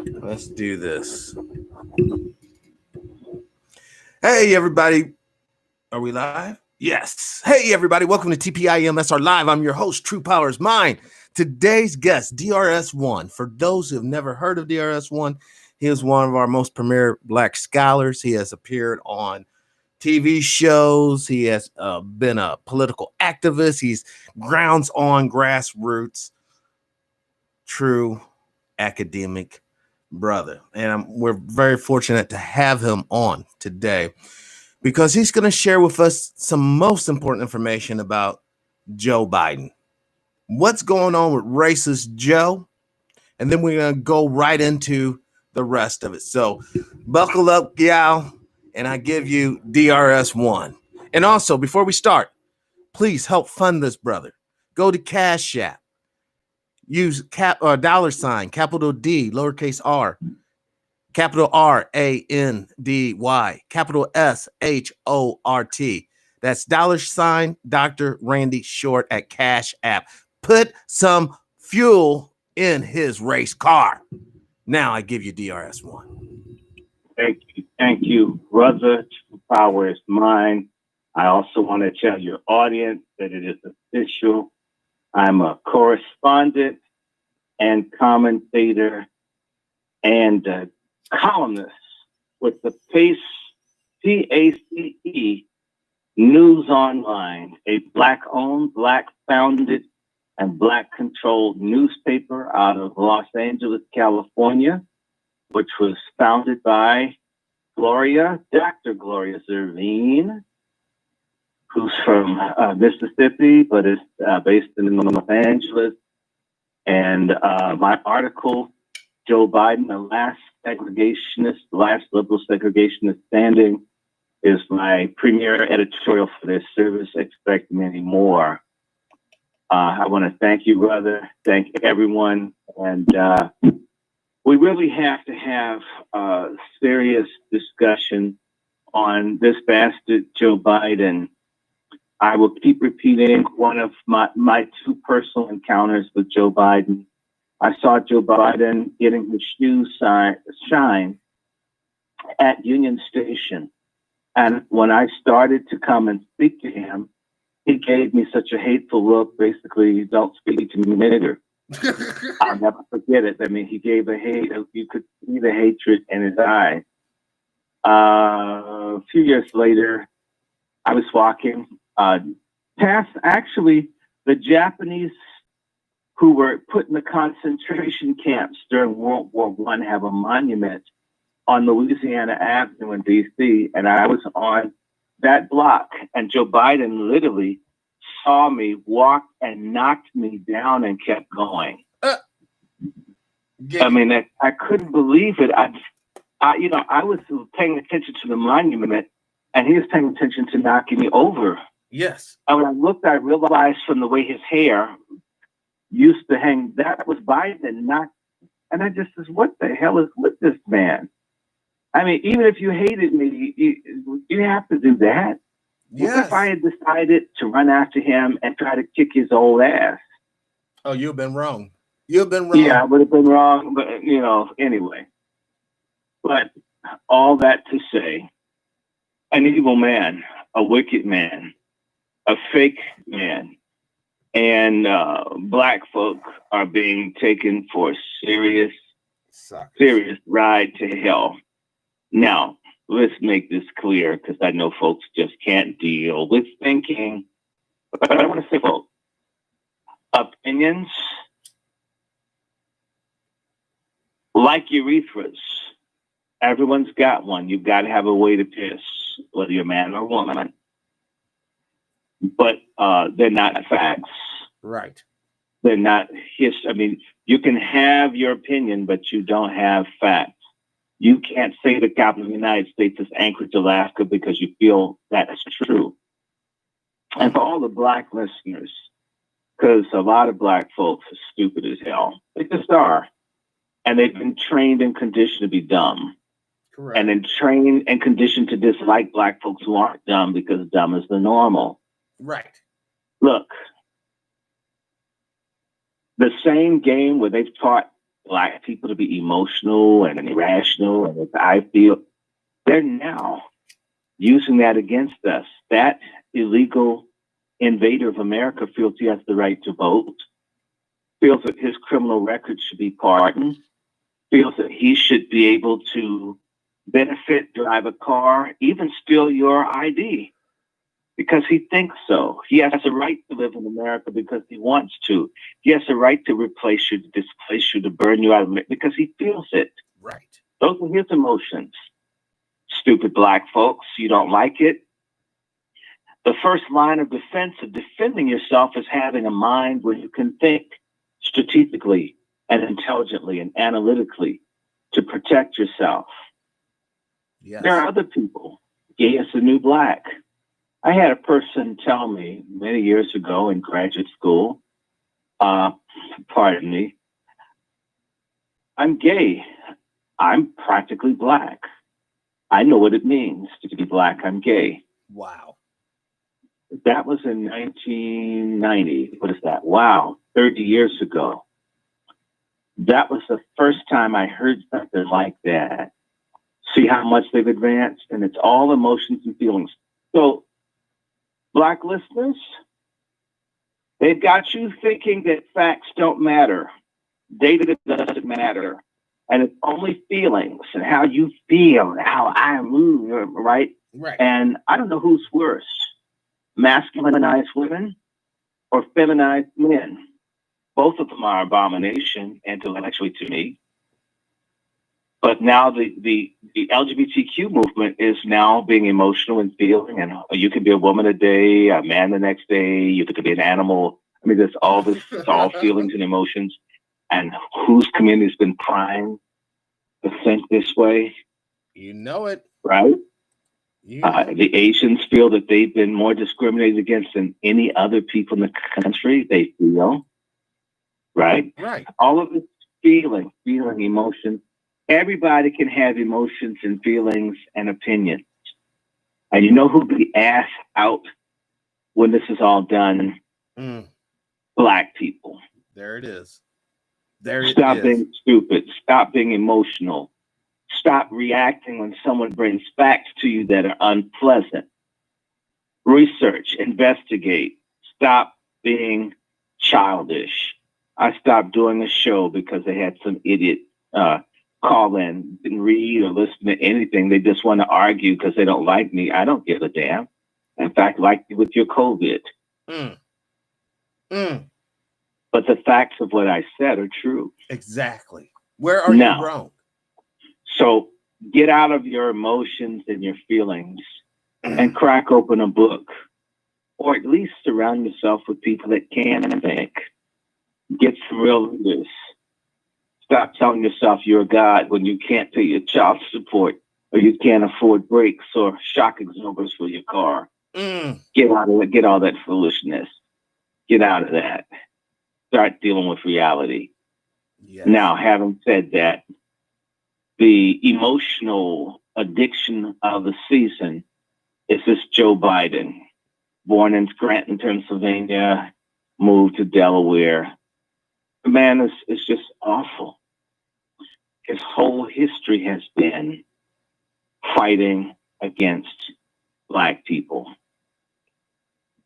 Let's do this. Hey, everybody. Are we live? Yes. Hey, everybody. Welcome to TPIM SR Live. I'm your host, True Power is Mine. Today's guest, DRS1. For those who have never heard of DRS1, he is one of our most premier Black scholars. He has appeared on TV shows. He has been a political activist. He's grounds on grassroots, true academic brother. And we're very fortunate to have him on today because he's going to share with us some most important information about Joe Biden. What's going on with racist Joe? And then we're going to go right into the rest of it. So buckle up, y'all, and I give you DRS1. And also, before we start, please help fund this brother. Go to Cash App. Use $, capital D, lowercase r, capital RANDY, capital SHORT. That's $ Dr. Randy Short at Cash App. Put some fuel in his race car. Now I give you DRS1. Thank you, brother. Power is mine. I also want to tell your audience that it is official. I'm a correspondent and commentator and columnist with the PACE, PACE News Online, a Black-owned, Black-founded, and Black-controlled newspaper out of Los Angeles, California, which was founded by Dr. Gloria Zervine, who's from Mississippi, but is based in Los Angeles. And my article, Joe Biden, the last liberal segregationist standing, is my premier editorial for this service. Expect many more. I want to thank you, brother. Thank everyone. And we really have to have a serious discussion on this bastard, Joe Biden. I will keep repeating one of my two personal encounters with Joe Biden. I saw Joe Biden getting his shoes shined at Union Station. And when I started to come and speak to him, he gave me such a hateful look. Basically, don't speak to me, nigger. I'll never forget it. I mean, he gave you could see the hatred in his eye. A few years later, I was walking past actually the Japanese who were put in the concentration camps during World War I have a monument on Louisiana Avenue in D.C. And I was on that block, and Joe Biden literally saw me walk and knocked me down and kept going. I mean, I couldn't believe it. I was paying attention to the monument, and he was paying attention to knocking me over. Yes. And when I looked, I realized from the way his hair used to hang, that was Biden and I just said, what the hell is with this man? I mean, even if you hated me, you have to do that. Yes. What if I had decided to run after him and try to kick his old ass? Oh, you've been wrong. You've been wrong. Yeah, I would have been wrong, but anyway. But all that to say, an evil man, a wicked man, a fake man, and Black folk are being taken for a serious ride to hell. Now, let's make this clear, because I know folks just can't deal with thinking. But I want to say, folks, opinions like urethras. Everyone's got one. You've got to have a way to piss, whether you're a man or woman. But they're not facts. Right. They're not I mean, you can have your opinion, but you don't have facts. You can't say the capital of the United States is Anchorage, Alaska, because you feel that is true. And for all the Black listeners, because a lot of Black folks are stupid as hell. They just are. And they've been trained and conditioned to be dumb. Correct. And then trained and conditioned to dislike Black folks who aren't dumb, because dumb is the normal. Right. Look, the same game where they've taught Black people to be emotional and irrational, and as I feel, they're now using that against us. That illegal invader of America feels he has the right to vote, feels that his criminal record should be pardoned, feels that he should be able to benefit, drive a car, even steal your ID because he thinks so. He has a right to live in America because he wants to. He has a right to replace you, to displace you, to burn you out of it because he feels it. Right. Those are his emotions. Stupid Black folks, you don't like it. The first line of defense of defending yourself is having a mind where you can think strategically and intelligently and analytically to protect yourself. Yes. There are other people. Gay is the new black. I had a person tell me many years ago in graduate school, pardon me, I'm gay. I'm practically black. I know what it means to be black. I'm gay. Wow. That was in 1990. What is that? Wow, 30 years ago. That was the first time I heard something like that. See how much they've advanced? And it's all emotions and feelings. So, Black listeners, they've got you thinking that facts don't matter. Data doesn't matter. And it's only feelings and how you feel and how I move, right? Right. And I don't know who's worse, masculinized women or feminized men. Both of them are abomination intellectually to me. But now the LGBTQ movement is now being emotional and feeling, and you could be a woman a day, a man the next day, you could be an animal. I mean, there's all this, it's all feelings and emotions. And whose community's been primed to think this way? You know it. Right? Yeah. The Asians feel that they've been more discriminated against than any other people in the country, they feel. Right? Right. All of this feeling, emotion. Everybody can have emotions and feelings and opinions. And you know who'll be asked out when this is all done? Black people. There it is. There it is. Stop being stupid. Stop being emotional. Stop reacting when someone brings facts to you that are unpleasant. Research, investigate. Stop being childish. I stopped doing a show because they had some idiot call in, didn't read or listen to anything. They just want to argue because they don't like me. I don't give a damn. In fact, like you with your COVID. But the facts of what I said are true. Exactly. Where are you wrong? So get out of your emotions and your feelings and crack open a book, or at least surround yourself with people that can think. Get some real leaders. Stop telling yourself you're a god when you can't pay your child support, or you can't afford brakes or shock absorbers for your car. Get out of it. Get all that foolishness. Get out of that. Start dealing with reality. Yes. Now, having said that, the emotional addiction of the season is this Joe Biden, born in Scranton, Pennsylvania, moved to Delaware. The man is just awful. His whole history has been fighting against Black people.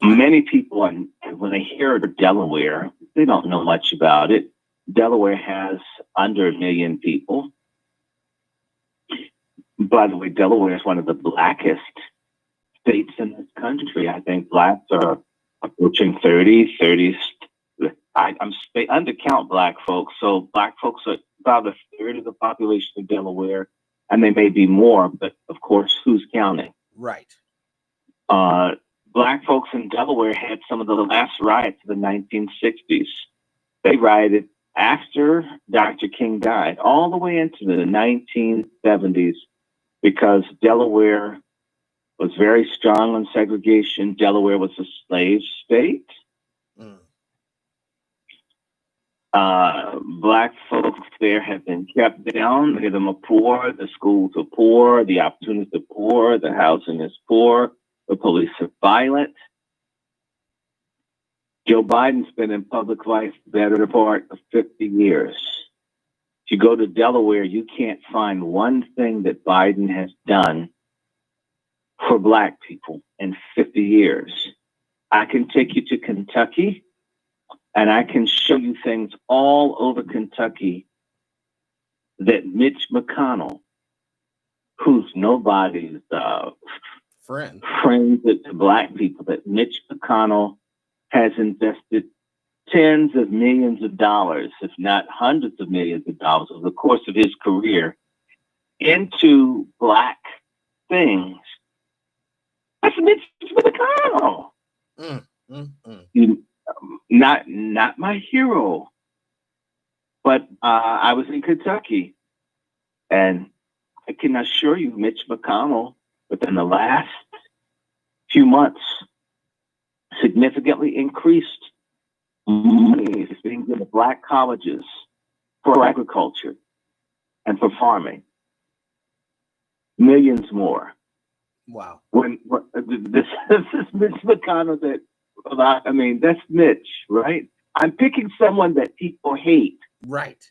Many people, when they hear of Delaware, they don't know much about it. Delaware has under 1 million people. By the way, Delaware is one of the blackest states in this country. I think Blacks are approaching 30. I'm undercount Black folks. So Black folks are about a third of the population of Delaware, and they may be more, but of course, who's counting? Right. Black folks in Delaware had some of the last riots of the 1960s. They rioted after Dr. King died, all the way into the 1970s, because Delaware was very strong on segregation. Delaware was a slave state. Black folks there have been kept down. Many of them are poor. The schools are poor. The opportunities are poor. The housing is poor. The police are violent. Joe Biden's been in public life the better part of 50 years. If you go to Delaware, you can't find one thing that Biden has done for Black people in 50 years. I can take you to Kentucky, and I can show you things all over Kentucky that Mitch McConnell, who's nobody's friend to Black people, that Mitch McConnell has invested tens of millions of dollars, if not hundreds of millions of dollars over the course of his career into Black things. That's Mitch McConnell. Not my hero, but I was in Kentucky, and I can assure you, Mitch McConnell, within the last few months, significantly increased money that's being given to Black colleges for agriculture and for farming. Millions more. Wow. This is Mitch McConnell that's Mitch, right? I'm picking someone that people hate. Right.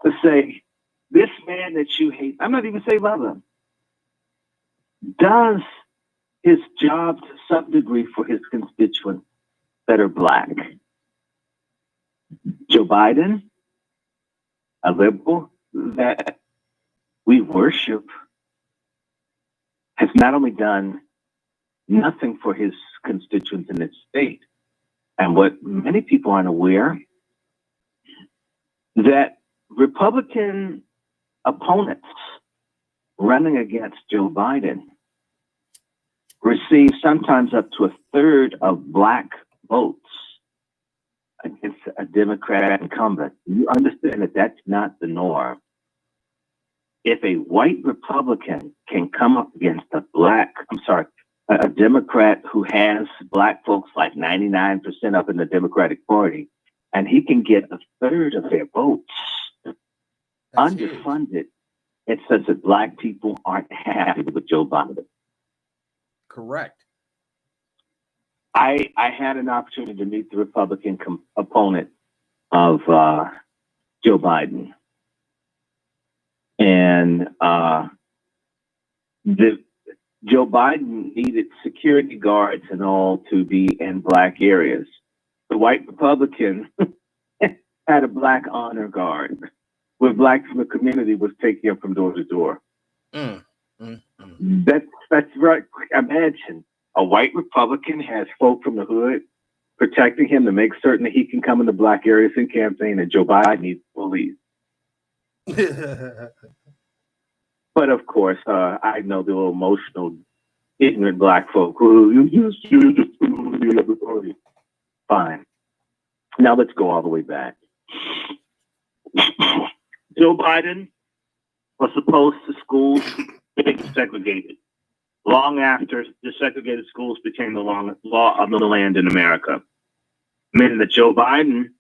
To say, this man that you hate, I'm not even saying love him, does his job to some degree for his constituents that are Black. Joe Biden, a liberal that we worship, has not only done nothing for his constituents in this state, and what many people aren't aware, that Republican opponents running against Joe Biden receive sometimes up to a third of Black votes against a Democrat incumbent. You understand that that's not the norm. If a white Republican can come up against a Democrat who has Black folks like 99% up in the Democratic Party, and he can get a third of their votes underfunded, it says that Black people aren't happy with Joe Biden. Correct. I had an opportunity to meet the Republican opponent of Joe Biden. And Joe Biden needed security guards and all to be in Black areas. The white Republican had a Black honor guard, where Blacks from the community was taking him from door to door. That's right. Imagine a white Republican has folk from the hood protecting him to make certain that he can come into Black areas and campaign, and Joe Biden needs police. But of course, I know the little emotional, ignorant Black folk who fine. Now let's go all the way back. Joe Biden was opposed to schools being segregated long after the segregated schools became the law of the land in America, meaning that Joe Biden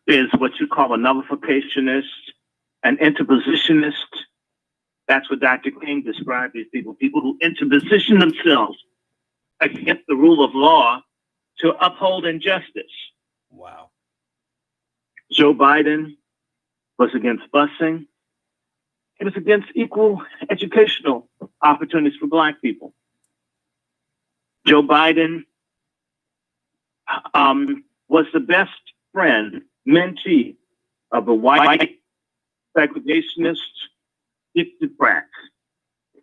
is what you call a nullificationist, an interpositionist. That's what Dr. King described these people who interposition themselves against the rule of law to uphold injustice. Wow. Joe Biden was against busing. He was against equal educational opportunities for Black people. Joe Biden was the best friend, mentee of the white segregationists, Dixiecrats,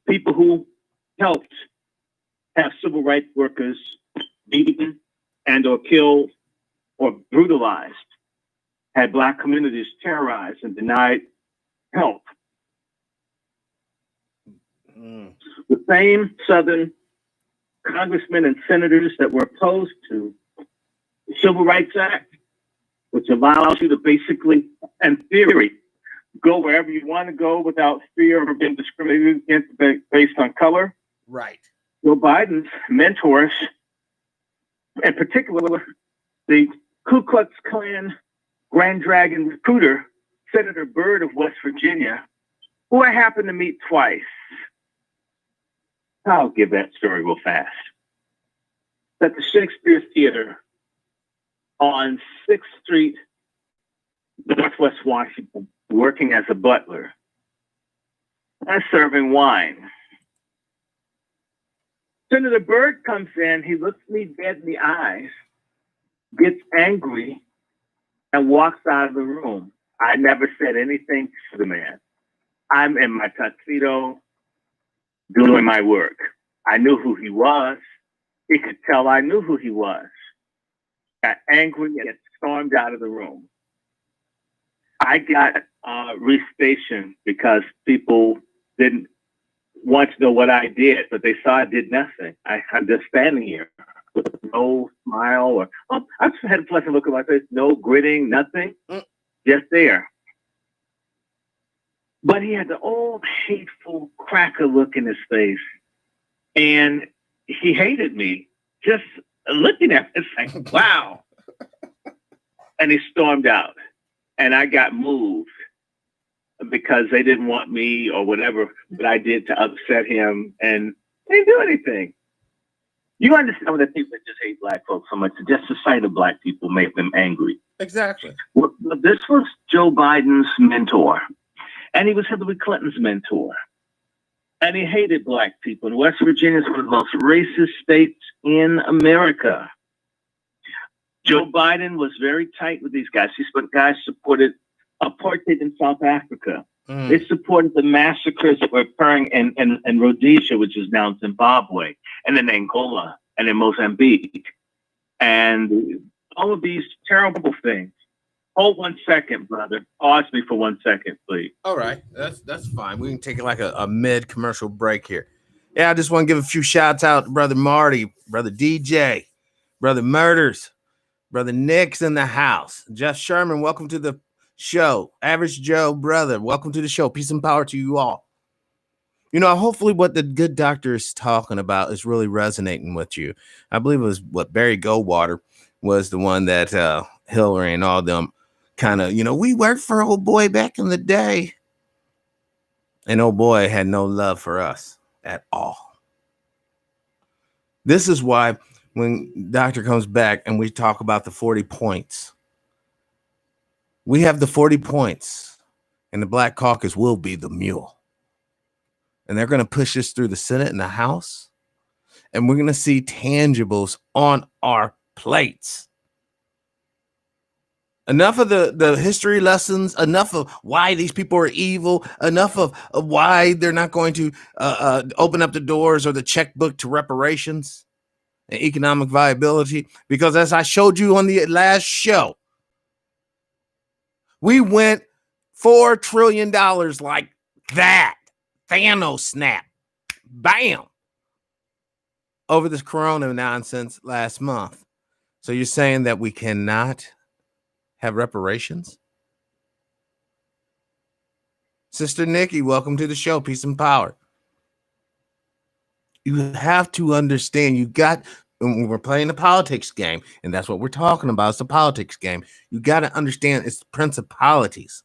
people who helped have civil rights workers beaten and or killed or brutalized, had Black communities terrorized and denied help. The same Southern congressmen and senators that were opposed to the Civil Rights Act, which allows you to basically, in theory, go wherever you want to go without fear of being discriminated against based on color. Right. Joe Biden's mentors, in particular, the Ku Klux Klan Grand Dragon recruiter, Senator Byrd of West Virginia, who I happened to meet twice. I'll give that story real fast. At the Shakespeare Theater on 6th Street, Northwest Washington, working as a butler. I'm serving wine. Senator Byrd comes in, he looks me dead in the eyes, gets angry, and walks out of the room. I never said anything to the man. I'm in my tuxedo doing my work. I knew who he was. He could tell I knew who he was. Got angry and stormed out of the room. I got restationed because people didn't want to know what I did, but they saw I did nothing. I'm just standing here with no smile or, I just had a pleasant look at my face, no gritting, nothing, just there. But he had the old hateful cracker look in his face, and he hated me just looking at me. It's like, wow. And he stormed out, and I got moved because they didn't want me or whatever that I did to upset him, and they didn't do anything. You understand that people that just hate black folks so much, just the sight of black people make them angry. Exactly. Well, this was Joe Biden's mentor, and he was Hillary Clinton's mentor. And he hated black people. And West Virginia is one of the most racist states in America. Joe Biden was very tight with these guys. These guys supported apartheid in South Africa. They supported the massacres that were occurring in Rhodesia, which is now Zimbabwe, and in Angola, and in Mozambique. And all of these terrible things. Hold 1 second, brother. Pause me for 1 second, please. All right. That's fine. We can take it like a mid-commercial break here. Yeah, I just want to give a few shouts out to Brother Marty, Brother DJ, Brother Murders, Brother Nick's in the house. Jeff Sherman, welcome to the show. Average Joe, brother, welcome to the show. Peace and power to you all. You know, hopefully what the good doctor is talking about is really resonating with you. I believe it was what Barry Goldwater was the one that Hillary and all them kind of, we worked for old boy back in the day. And old boy had no love for us at all. This is why when doctor comes back and we talk about the 40 points, we have the 40 points and the Black Caucus will be the mule. And they're going to push this through the Senate and the House. And we're going to see tangibles on our plates. Enough of the history lessons, enough of why these people are evil, enough of why they're not going to open up the doors or the checkbook to reparations and economic viability. Because as I showed you on the last show, we went $4 trillion like that. Thanos snap. Bam. Over this corona nonsense last month. So you're saying that we cannot have reparations? Sister Nikki, welcome to the show. Peace and power. You have to understand, when we're playing the politics game, and that's what we're talking about, it's the politics game. You got to understand it's the principalities.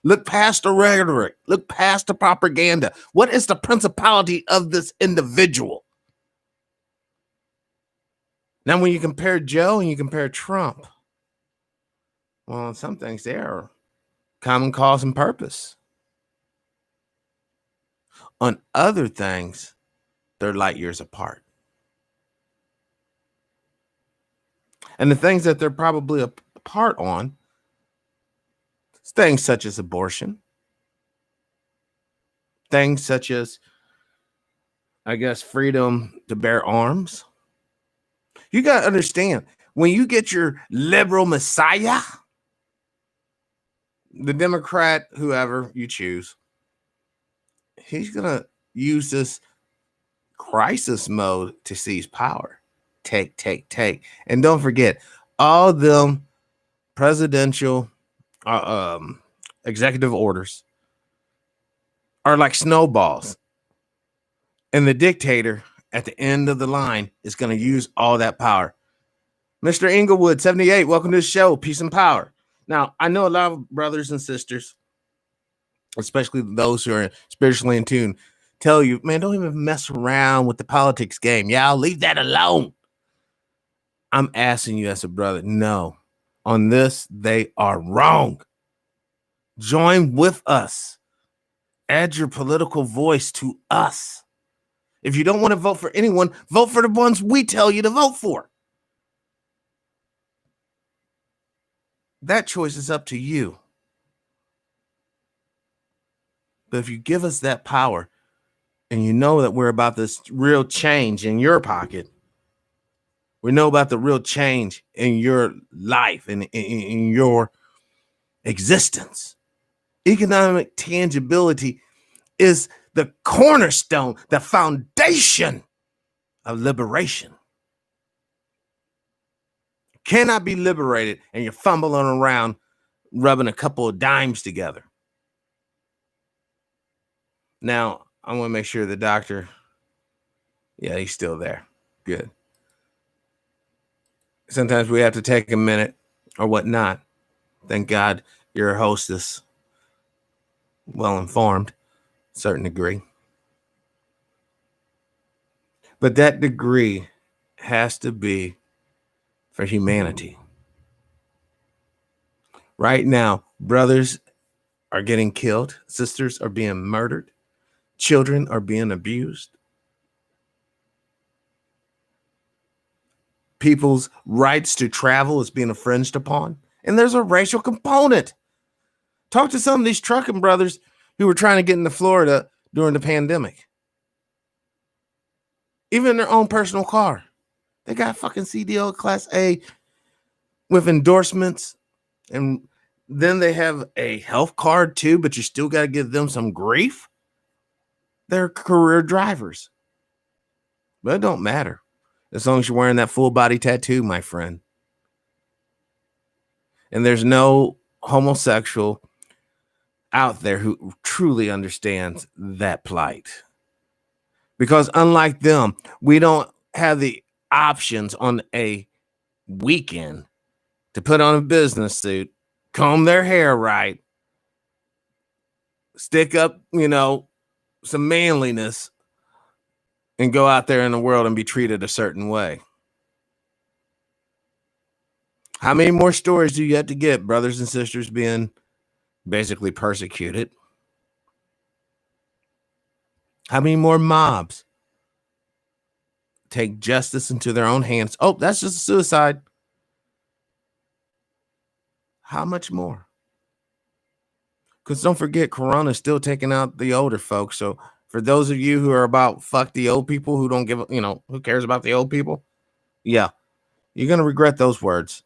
Look past the rhetoric. Look past the propaganda. What is the principality of this individual? Now, when you compare Joe and you compare Trump, well, on some things they are common cause and purpose. On other things, they're light years apart. And the things that they're probably apart on, things such as abortion, things such as, I guess, freedom to bear arms. You got to understand, when you get your liberal messiah, the Democrat, whoever you choose, he's going to use this crisis mode to seize power. Take. And don't forget, all them presidential executive orders are like snowballs. And the dictator at the end of the line is going to use all that power. Mr. Inglewood, 78, welcome to the show. Peace and power. Now, I know a lot of brothers and sisters, especially those who are spiritually in tune, tell you, man, don't even mess around with the politics game. Yeah, I'll leave that alone. I'm asking you as a brother, no. On this, they are wrong. Join with us. Add your political voice to us. If you don't want to vote for anyone, vote for the ones we tell you to vote for. That choice is up to you. But if you give us that power and you know that we're about this real change in your pocket, we know about the real change in your life and in your existence. Economic tangibility is the cornerstone, the foundation of liberation. Cannot be liberated and you're fumbling around rubbing a couple of dimes together. Now, I want to make sure the doctor, yeah, he's still there. Good. Sometimes we have to take a minute or whatnot. Thank God your hostess, well informed, to a certain degree. But that degree has to be for humanity. Right now, brothers are getting killed, sisters are being murdered, children are being abused. People's rights to travel is being infringed upon. And there's a racial component. Talk to some of these trucking brothers who were trying to get into Florida during the pandemic. Even in their own personal car. They got fucking CDL Class A with endorsements. And then they have a health card too, but you still got to give them some grief. They're career drivers. But it don't matter. As long as you're wearing that full body tattoo, my friend. And there's no homosexual out there who truly understands that plight. Because unlike them, we don't have the options on a weekend to put on a business suit, comb their hair right, stick up, some manliness, and go out there in the world and be treated a certain way. How many more stories do you have to get, brothers and sisters being basically persecuted? How many more mobs take justice into their own hands? Oh, that's just a suicide. How much more? Because don't forget, Corona is still taking out the older folks. So for those of you who are about fuck the old people, who don't give, who cares about the old people? Yeah, you're going to regret those words.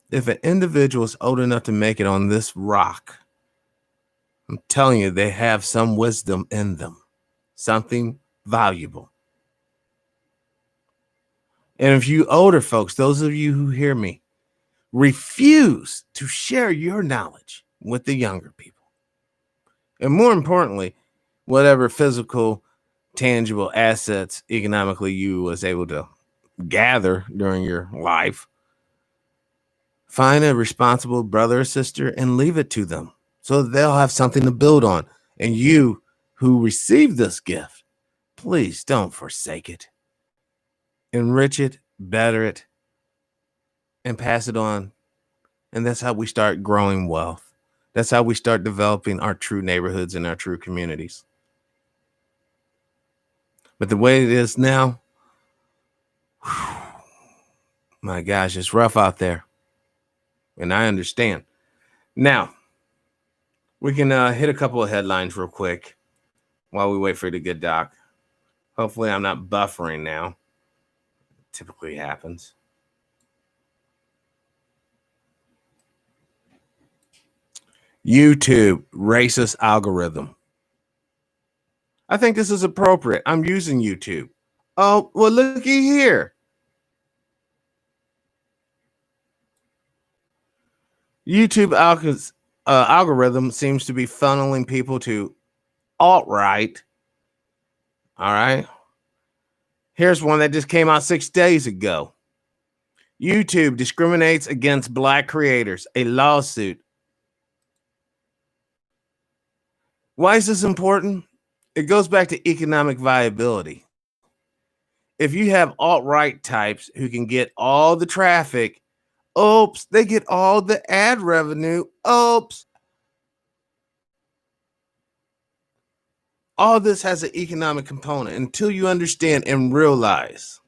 If an individual is old enough to make it on this rock, I'm telling you, they have some wisdom in them, something valuable. And if you older folks, those of you who hear me, refuse to share your knowledge with the younger people. And more importantly, whatever physical, tangible assets economically you was able to gather during your life, find a responsible brother or sister and leave it to them so that they'll have something to build on. And you who receive this gift, please don't forsake it. Enrich it, better it, and pass it on. And that's how we start growing wealth. That's how we start developing our true neighborhoods and our true communities. But the way it is now, my gosh, it's rough out there. And I understand. Now, we can hit a couple of headlines real quick while we wait for the good doc. Hopefully I'm not buffering now. It typically happens. YouTube racist algorithm. I think this is appropriate. I'm using YouTube. Oh, well, looky here. YouTube algorithm seems to be funneling people to alt-right. All right. Here's one that just came out 6 days ago. YouTube discriminates against Black creators. A lawsuit. Why is this important? It goes back to economic viability. If you have alt-right types who can get all the traffic Oops. They get all the ad revenue. Oops. All this has an economic component until you understand and realize.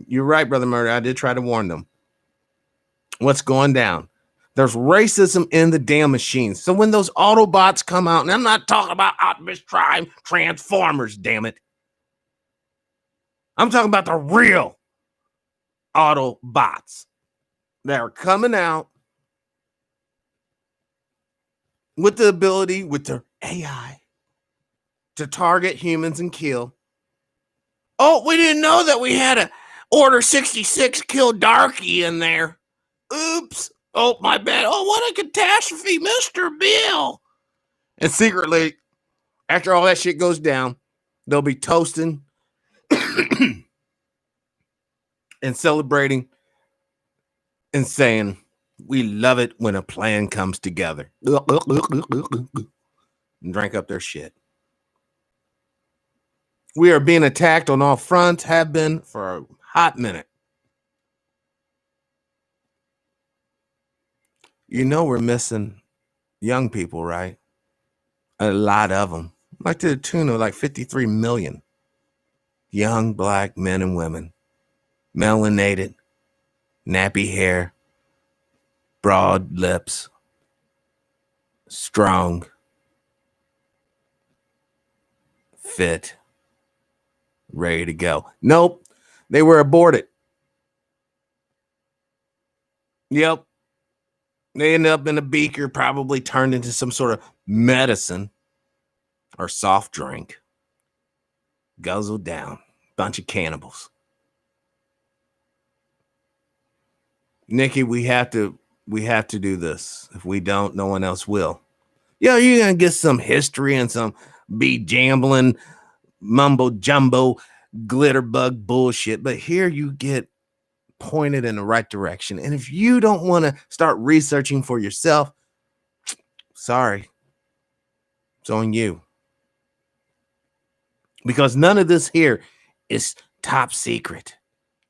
You're right, Brother Murder. I did try to warn them. What's going down? There's racism in the damn machines. So when those Autobots come out, and I'm not talking about Optimus Prime Transformers, damn it. I'm talking about the real Autobots that are coming out with the ability, with their AI, to target humans and kill. Oh, we didn't know that we had a Order 66 kill Darky in there. Oops. Oh, my bad. Oh, what a catastrophe, Mr. Bill. And secretly, after all that shit goes down, they'll be toasting and celebrating and saying, we love it when a plan comes together. And drank up their shit. We are being attacked on all fronts, have been for a hot minute. You know we're missing young people, right? A lot of them. Like to the tune of like 53 million. Young black men and women. Melanated. Nappy hair. Broad lips. Strong. Fit. Ready to go. Nope. They were aborted. Yep. They ended up in a beaker, probably turned into some sort of medicine or soft drink. Guzzled down. Bunch of cannibals. Nikki, we have to do this. If we don't, no one else will. Yeah, you're gonna get some history and some be-jambling, mumbo-jumbo, glitterbug bullshit, but here you get pointed in the right direction. And if you don't want to start researching for yourself, sorry, it's on you. Because none of this here is top secret,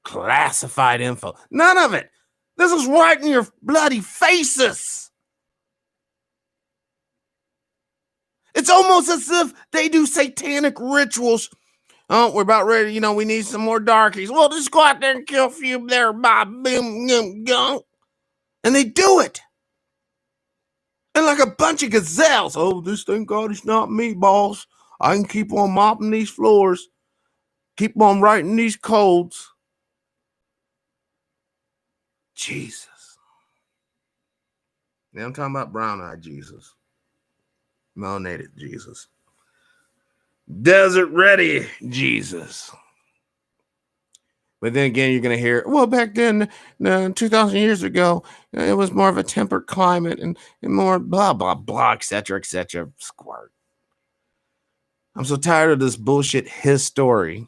classified info. None of it. This is right in your bloody faces. It's almost as if they do satanic rituals. Oh, we're about ready. You know, we need some more darkies. Well, just go out there and kill a few there, boom, boom, gong. And they do it. And like a bunch of gazelles. Oh, this thing, God, it's not meatballs. I can keep on mopping these floors. Keep on writing these codes. Jesus. Now I'm talking about brown-eyed Jesus. Melanated Jesus. Desert ready Jesus. But then again, you're going to hear, well, back then, 2,000 years ago, it was more of a temperate climate and more blah, blah, blah, et cetera, squirt. I'm so tired of this bullshit his story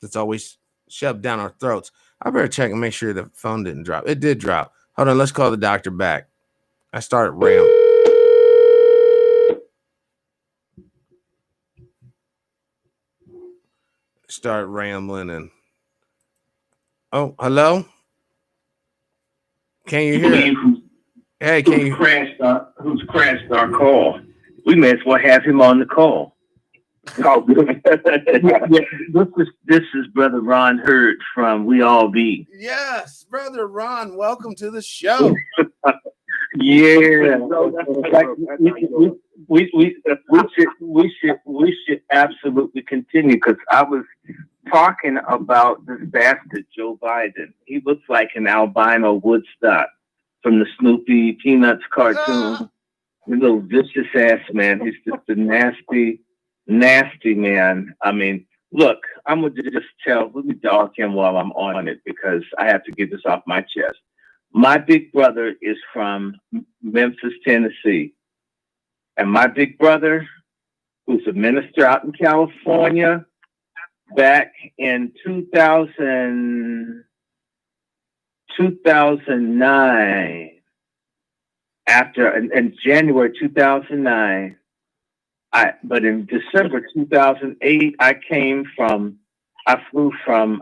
that's always shoved down our throats. I better check and make sure the phone didn't drop. It did drop. Hold on, let's call the doctor back. I started rambling. And oh, hello? Can you hear it? Hey, can you? Who's crashed our call? We may as well have him on the call. This is Brother Ron Hurd from We All Be. Yes, Brother Ron, welcome to the show. Yeah, we should absolutely continue, because I was talking about this bastard Joe Biden. He looks like an albino Woodstock from the Snoopy Peanuts cartoon. You little vicious ass man. He's just a nasty man. I mean, look, I'm gonna just let me dog him while I'm on it, because I have to get this off my chest. My big brother is from Memphis, Tennessee. And my big brother, who's a minister out in California, back in 2009, in January 2009, but in December 2008, I flew from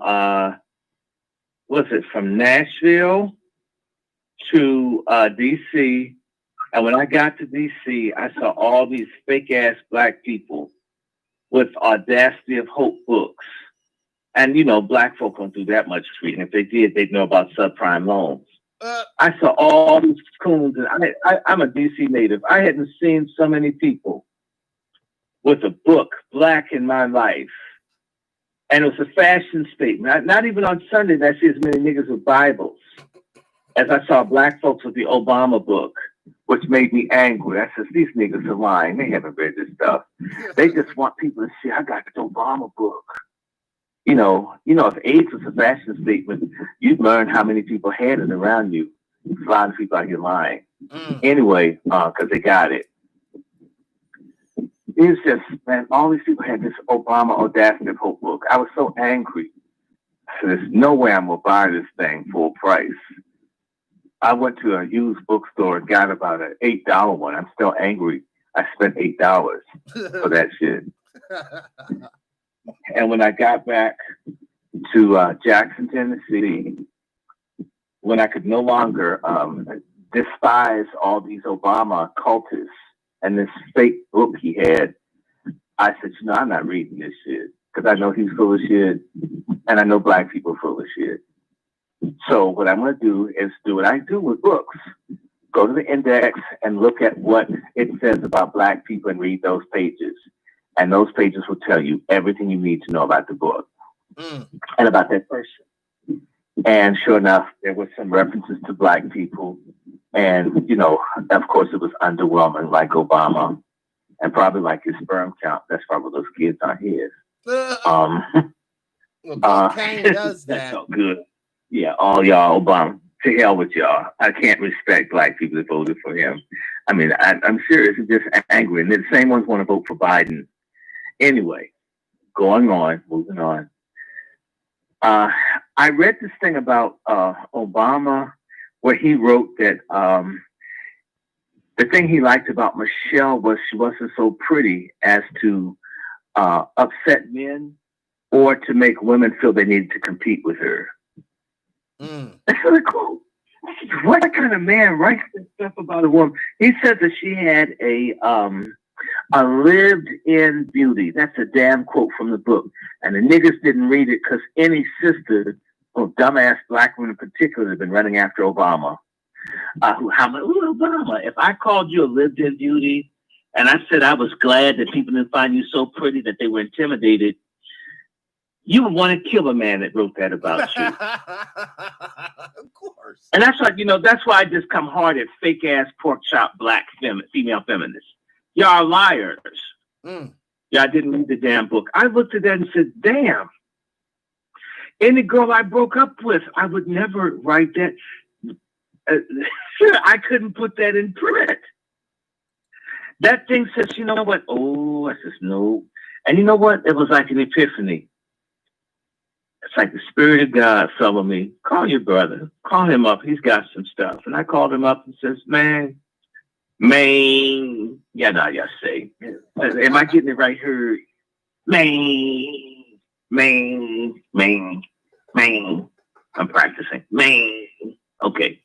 was it from Nashville to DC. And when I got to DC, I saw all these fake ass black people with Audacity of Hope books. And, you know, black folk don't do that much reading. If they did, they'd know about subprime loans. I saw all these coons, and I'm a DC native. I hadn't seen so many people with a book, Black in My Life. And it was a fashion statement. Not even on Sunday did I see as many niggas with Bibles as I saw black folks with the Obama book, which made me angry. I said, these niggas are lying. They haven't read this stuff. They just want people to see, I got this Obama book. You know, if AIDS was a fashion statement, you'd learn how many people had it around you. A lot of people out here lying. Anyway, because they got it. It's just, man, all these people had this Obama Audacity of Hope book. I was so angry. There's no way I'm going to buy this thing full price. I went to a used bookstore and got about an $8 one. I'm still angry. I spent $8 for that shit. And when I got back to Jackson, Tennessee, when I could no longer despise all these Obama cultists and this fake book he had, I said, you know, I'm not reading this shit because I know he's full of shit and I know black people are full of shit. So what I'm going to do is do what I do with books. Go to the index and look at what it says about black people and read those pages. And those pages will tell you everything you need to know about the book and about that person. And sure enough, there were some references to black people. And, you know, of course, it was underwhelming, like Obama. And probably like his sperm count. That's probably those kids aren't his. Well, Kane does that. That's all good. Yeah, all y'all Obama. To hell with y'all. I can't respect black people that voted for him. I mean, I'm serious. It's just angry. And the same ones want to vote for Biden. Anyway, moving on. I read this thing about Obama where he wrote that the thing he liked about Michelle was she wasn't so pretty as to upset men or to make women feel they needed to compete with her. That's really cool. What kind of man writes this stuff about a woman? He said that she had a lived-in beauty. That's a damn quote from the book. And the niggas didn't read it because any sister, or dumbass black women in particular, have been running after Obama. Obama, if I called you a lived-in beauty and I said I was glad that people didn't find you so pretty that they were intimidated, you would want to kill a man that wrote that about you. Of course. And that's why, that's why I just come hard at fake ass pork chop black female feminists. Y'all are liars. Y'all didn't read the damn book. I looked at that and said, damn. Any girl I broke up with, I would never write that. I couldn't put that in print. That thing says, you know what? Oh, I says, no. And you know what? It was like an epiphany. It's like the Spirit of God fell on me. Call your brother. Call him up. He's got some stuff. And I called him up and says, man. Yeah, no, y'all say. Am I getting it right here? Man. I'm practicing. Okay.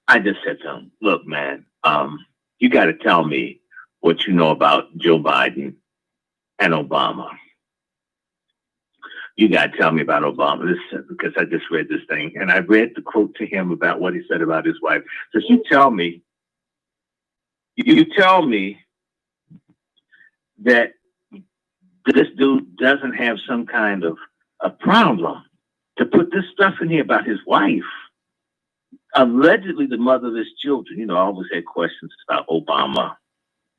I just said to him, look, man, you got to tell me what you know about Joe Biden and Obama. You got to tell me about Obama. This because I just read this thing and I read the quote to him about what he said about his wife. So you tell me that this dude doesn't have some kind of a problem to put this stuff in here about his wife. Allegedly the mother of his children. I always had questions about Obama,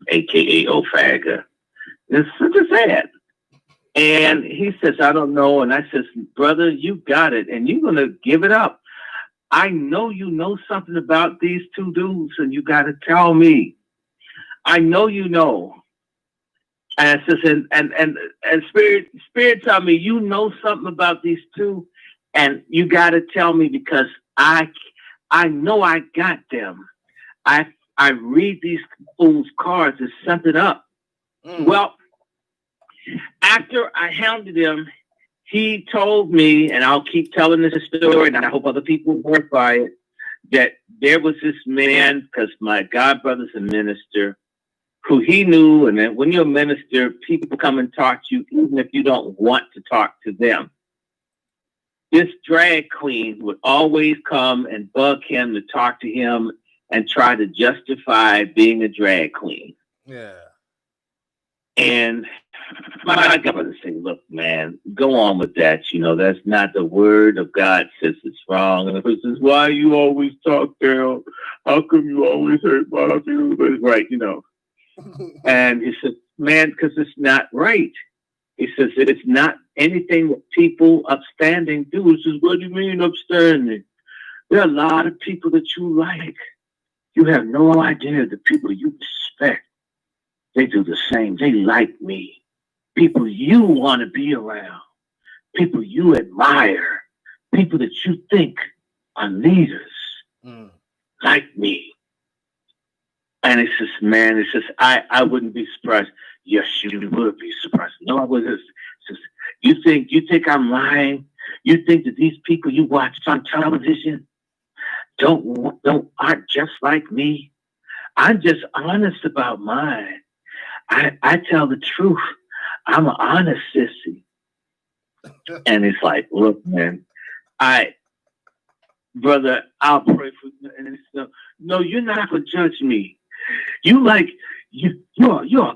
a.k.a. Ofaga. It's just sad. And he says, I don't know. And I says, brother, you got it. And you're going to give it up. I know you know something about these two dudes and you got to tell me. I know you know. And I says, and Spirit tell me, you know something about these two and you got to tell me because I know I got them. I read these fools' cards as something up. Well, after I hounded him, he told me, and I'll keep telling this story, and I hope other people verify it, that there was this man, because my godbrother's a minister, who he knew, and then when you're a minister, people come and talk to you, even if you don't want to talk to them. This drag queen would always come and bug him to talk to him and try to justify being a drag queen. Yeah. And my godbrother said, look, man, go on with that. That's not the word of God says it's wrong. And he says, why you always talk, Daryl? How come you always hurt my feelings? Right, And he said, man, because it's not right. He says that it's not anything that people upstanding do. He says, what do you mean upstanding? There are a lot of people that you like. You have no idea the people you respect. They do the same. They like me. People you want to be around. People you admire. People that you think are leaders like me. And it's just, man, I wouldn't be surprised. Yes, you would be surprised. No, I wouldn't. It's just, you think I'm lying? You think that these people you watch on television aren't just like me? I'm just honest about mine. I tell the truth. I'm an honest sissy. And it's like, look, man, brother, I'll pray for you. And it's no, you're not gonna judge me. You're a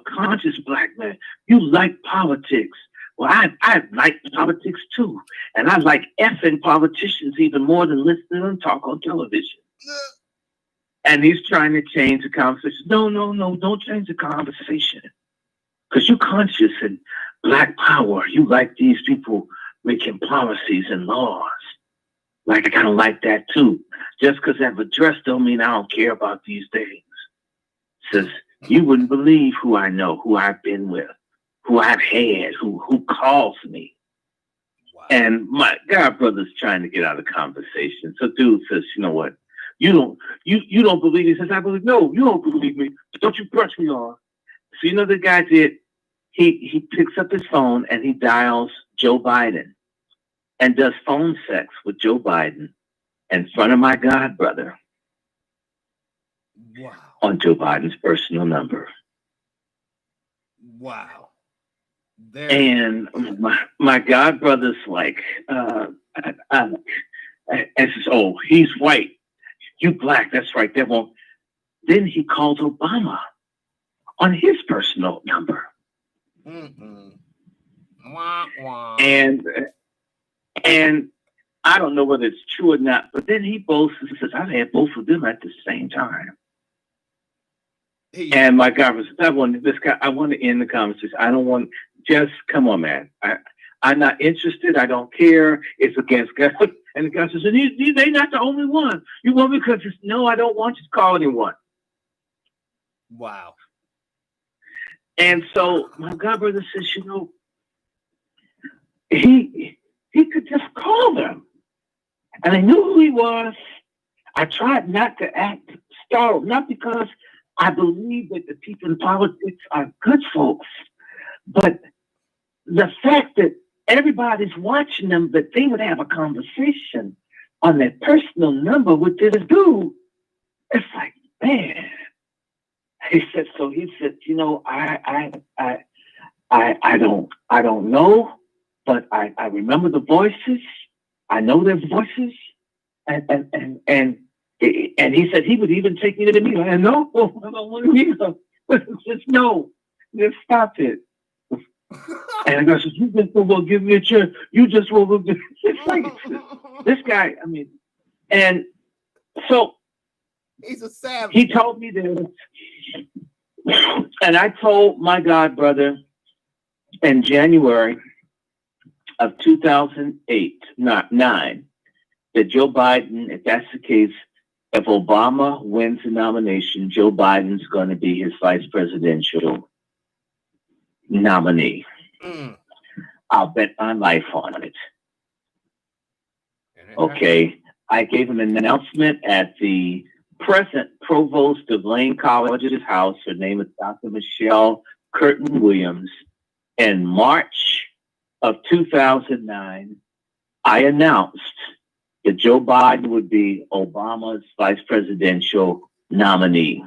conscious black man. You like politics. Well, I like politics too. And I like effing politicians even more than listening to them talk on television. And he's trying to change the conversation. No, don't change the conversation. Because you're conscious and black power. You like these people making policies and laws. Like, I kind of like that too. Just because I've addressed don't mean I don't care about these things. Says, you wouldn't believe who I know, who I've been with, who I've had, who calls me. Wow. And my godbrother's trying to get out of the conversation. So dude says, you know what? You don't believe me. He says, I believe. No, you don't believe me. Don't you brush me off. So the guy did. He picks up his phone and he dials Joe Biden and does phone sex with Joe Biden in front of my godbrother. Wow. On Joe Biden's personal number. Wow. And my godbrother's like, and says, oh, he's white. You black. That's right. That won't. Then he called Obama on his personal number. Wah, wah. And I don't know whether it's true or not, but then he boasts and says, I've had both of them at the same time. And my God, I want to end the conversation. I don't want, just come on, man. I'm not interested. I don't care. It's against God. And the guy says, they're not the only one. You want me because no, I don't want you to call anyone. Wow. And so my godbrother says, he could just call them. And I knew who he was. I tried not to act startled, not because I believe that the people in politics are good folks, but the fact that everybody's watching them, that they would have a conversation on their personal number with this dude. It's like, man. He said, I don't know, but I remember the voices. I know their voices. And he said he would even take me to the meeting. And no, I don't want to meet him. Just no, just stop it. And the guy says, you just won't give me a chance. You just won't give me. It's like this guy. I mean, and so he's a savage. He told me this, and I told my godbrother in January of 2009 that Joe Biden, if that's the case, if Obama wins the nomination, Joe Biden's going to be his vice presidential nominee. I'll bet my life on it. Okay. I gave him an announcement at the present provost of Lane College's house. Her name is Dr. Michelle Curtin Williams in March of 2009, I announced that Joe Biden would be Obama's vice presidential nominee.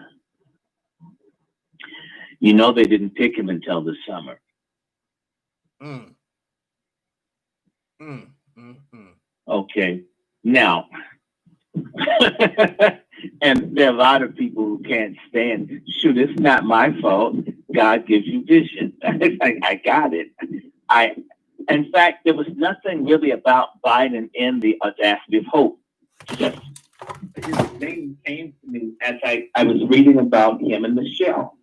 You know, they didn't pick him until the summer. Okay. Now, and there are a lot of people who can't stand, shoot, it's not my fault. God gives you vision. I got it. In fact, there was nothing really about Biden in the audacity of hope. His name came to me as I was reading about him and Michelle.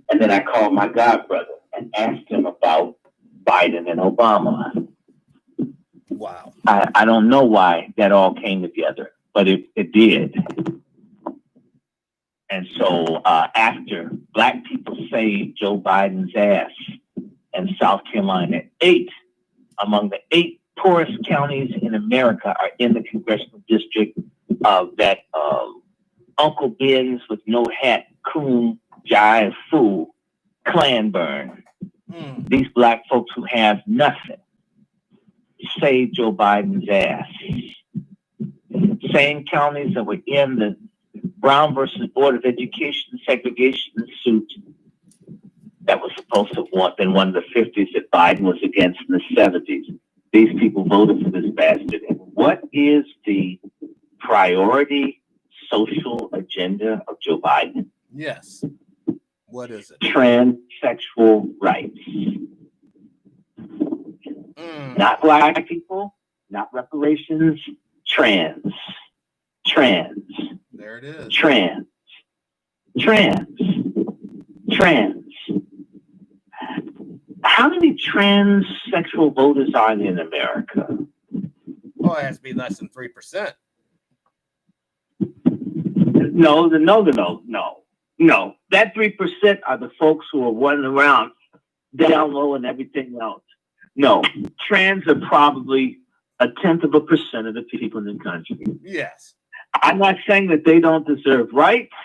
And then I called my godbrother and asked him about Biden and Obama. Wow. I don't know why that all came together, but it did. And so after Black people saved Joe Biden's ass in South Carolina, 8 among the 8 poorest counties in America are in the congressional district of that Uncle Ben's with no hat, coon, jive, fool, Klan burn. These Black folks who have nothing saved Joe Biden's ass. Same counties that were in the Brown versus Board of Education segregation suit that was supposed to have been one of the 50s that Biden was against in the 70s. These people voted for this bastard. And what is the priority social agenda of Joe Biden? Yes. What is it? Transsexual rights. Not Black people, not reparations, trans. There it is. Trans. How many transsexual voters are there in America? Oh, it has to be less than 3%. No. That 3% are the folks who are running around down low and everything else. No, trans are probably 0.1% of the people in the country. Yes. I'm not saying that they don't deserve rights.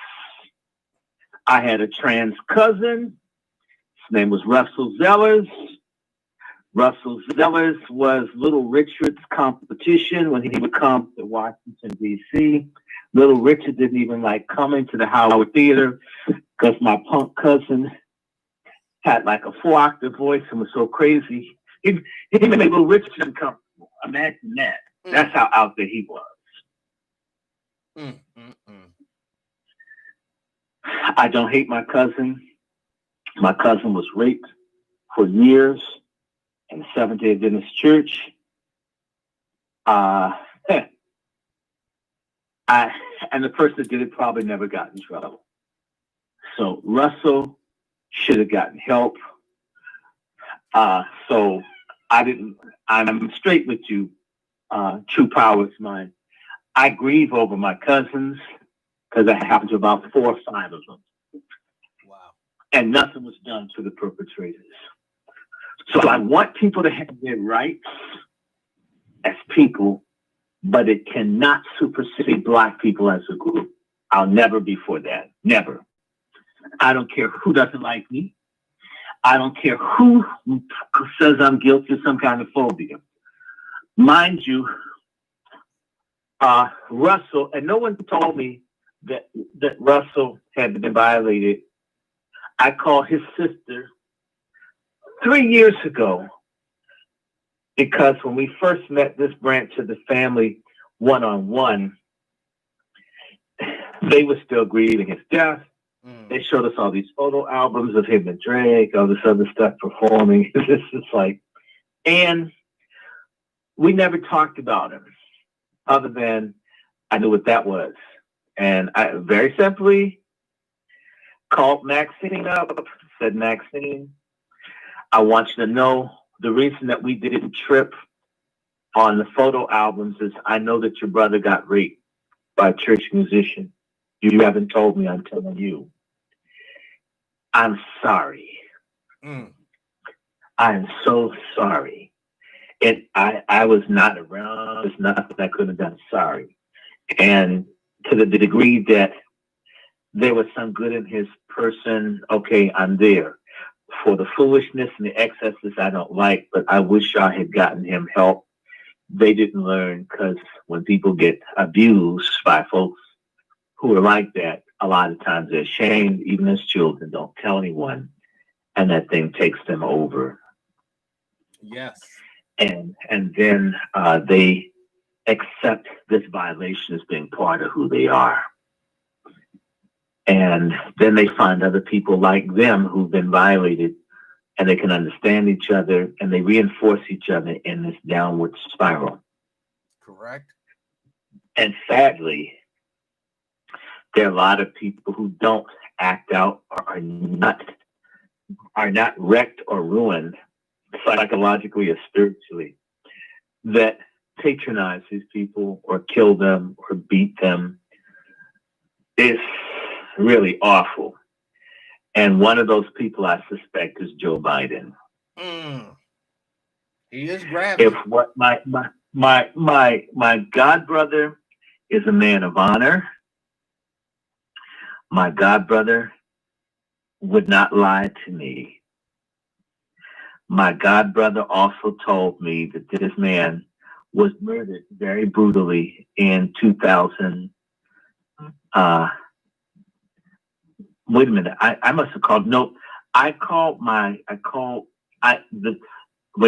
I had a trans cousin. His name was Russell Zellers. Russell Zellers was Little Richard's competition when he would come to Washington, D.C. Little Richard didn't even like coming to the Howard Theater because my punk cousin had like a 4-octave voice and was so crazy. He made Little Richard uncomfortable. Imagine that. That's how out there he was. I don't hate my cousin. My cousin was raped for years in the Seventh-day Adventist Church. And the person that did it probably never got in trouble. So Russell should have gotten help. So I'm straight with you, True Power is mine. I grieve over my cousins because that happened to about 4 or 5 of them. Wow. And nothing was done to the perpetrators. So I want people to have their rights as people, but it cannot supersede Black people as a group. I'll never be for that. Never. I don't care who doesn't like me. I don't care who says I'm guilty of some kind of phobia. Mind you, Russell, and no one told me that Russell had been violated. I called his sister 3 years ago because when we first met this branch of the family one-on-one, they were still grieving his death. They showed us all these photo albums of him and Drake, all this other stuff performing. This is like, and we never talked about him other than I knew what that was. And I very simply called Maxine up, said, Maxine, I want you to know the reason that we didn't trip on the photo albums is I know that your brother got raped by a church musician. You haven't told me, I'm telling you. I'm sorry. I'm so sorry. I was not around. There's nothing I could have done. Sorry. And to the degree that there was some good in his person, okay, I'm there. for the foolishness and the excesses I don't like, but I wish I had gotten him help. They didn't learn, because when people get abused by folks who are like that, a lot of times they're ashamed, even as children, don't tell anyone, and that thing takes them over. Yes. And then they accept this violation as being part of who they are. And then they find other people like them who've been violated, and they can understand each other, and they reinforce each other in this downward spiral. Correct. And sadly, there are a lot of people who don't act out, or are not wrecked or ruined psychologically or spiritually, that patronize these people or kill them or beat them. Is really awful. And one of those people I suspect is Joe Biden. He is grabbing. If what my godbrother is a man of honor, my godbrother would not lie to me. My godbrother also told me that this man was murdered very brutally in 2000. Wait a minute. I must have called. No, wait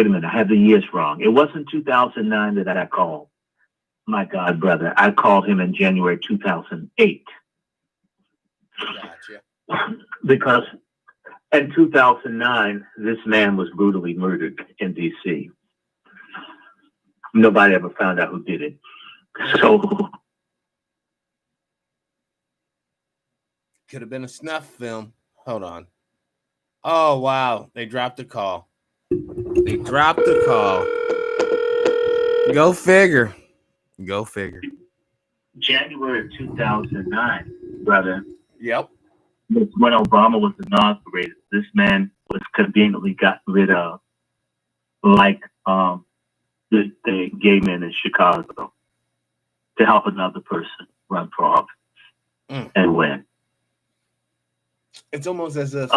a minute. I have the years wrong. It wasn't 2009 that I called my godbrother. I called him in January 2008. Gotcha. Because in 2009, this man was brutally murdered in D.C. Nobody ever found out who did it. So could have been a snuff film. Hold on. Oh, wow. They dropped the call. They dropped the call. Go figure. Go figure. January of 2009, brother. Yep. When Obama was inaugurated, this man was conveniently gotten rid of, like the gay men in Chicago, to help another person run for office and win. It's almost as if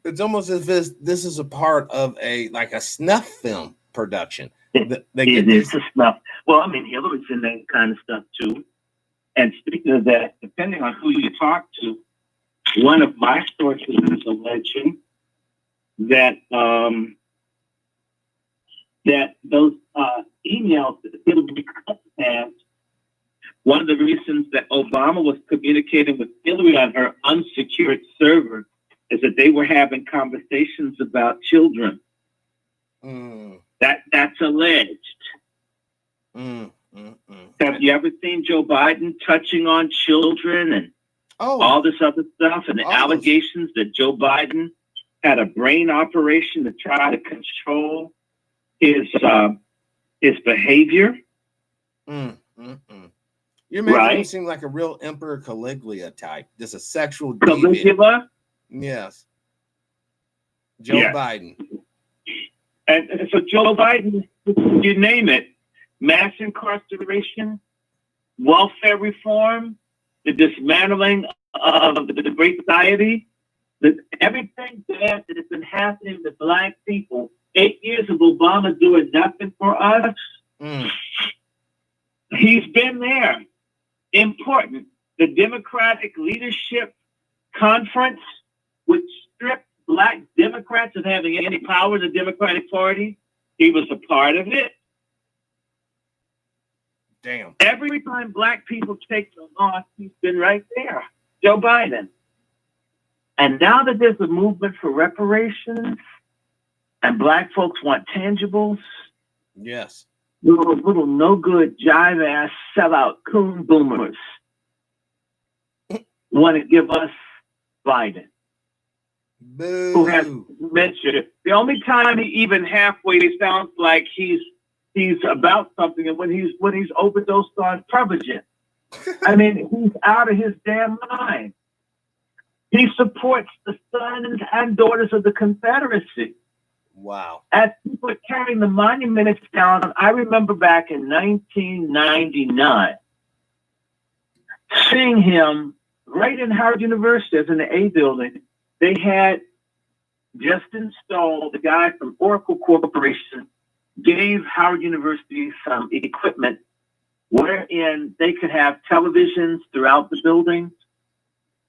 It's almost as if this is a part of a snuff film production. It is a snuff. Well, I mean, Hillary's in that kind of stuff too. And speaking of that, depending on who you talk to, one of my sources is alleging that that those emails that Hillary has, one of the reasons that Obama was communicating with Hillary on her unsecured server is that they were having conversations about children. That's alleged. Have you ever seen Joe Biden touching on children and all this other stuff, and the allegations that Joe Biden had a brain operation to try to control his behavior? You're making him seem like a real Emperor Caligula type. Just a sexual Caligula? Yes. Joe Biden. And so Joe Biden, you name it, mass incarceration, welfare reform, the dismantling of the Great Society, everything bad that has been happening to Black people. 8 years of Obama doing nothing for us. He's been there. Important. The Democratic Leadership Conference, which stripped Black Democrats of having any power in the Democratic Party, he was a part of it. Damn. Every time Black people take the loss, he's been right there. Joe Biden. And now that there's a movement for reparations and Black folks want tangibles, yes, little no good jive ass sellout coon boomers want to give us Biden. Boo. Who has mentioned it. The only time he even halfway sounds like he's about something, and when he's overdosed on Prevagen. I mean, he's out of his damn mind. He supports the sons and daughters of the Confederacy. Wow. As people are carrying the monuments down, I remember back in 1999 seeing him right in Howard University, as in the A building. They had just installed, the guy from Oracle Corporation gave Howard University some equipment wherein they could have televisions throughout the building.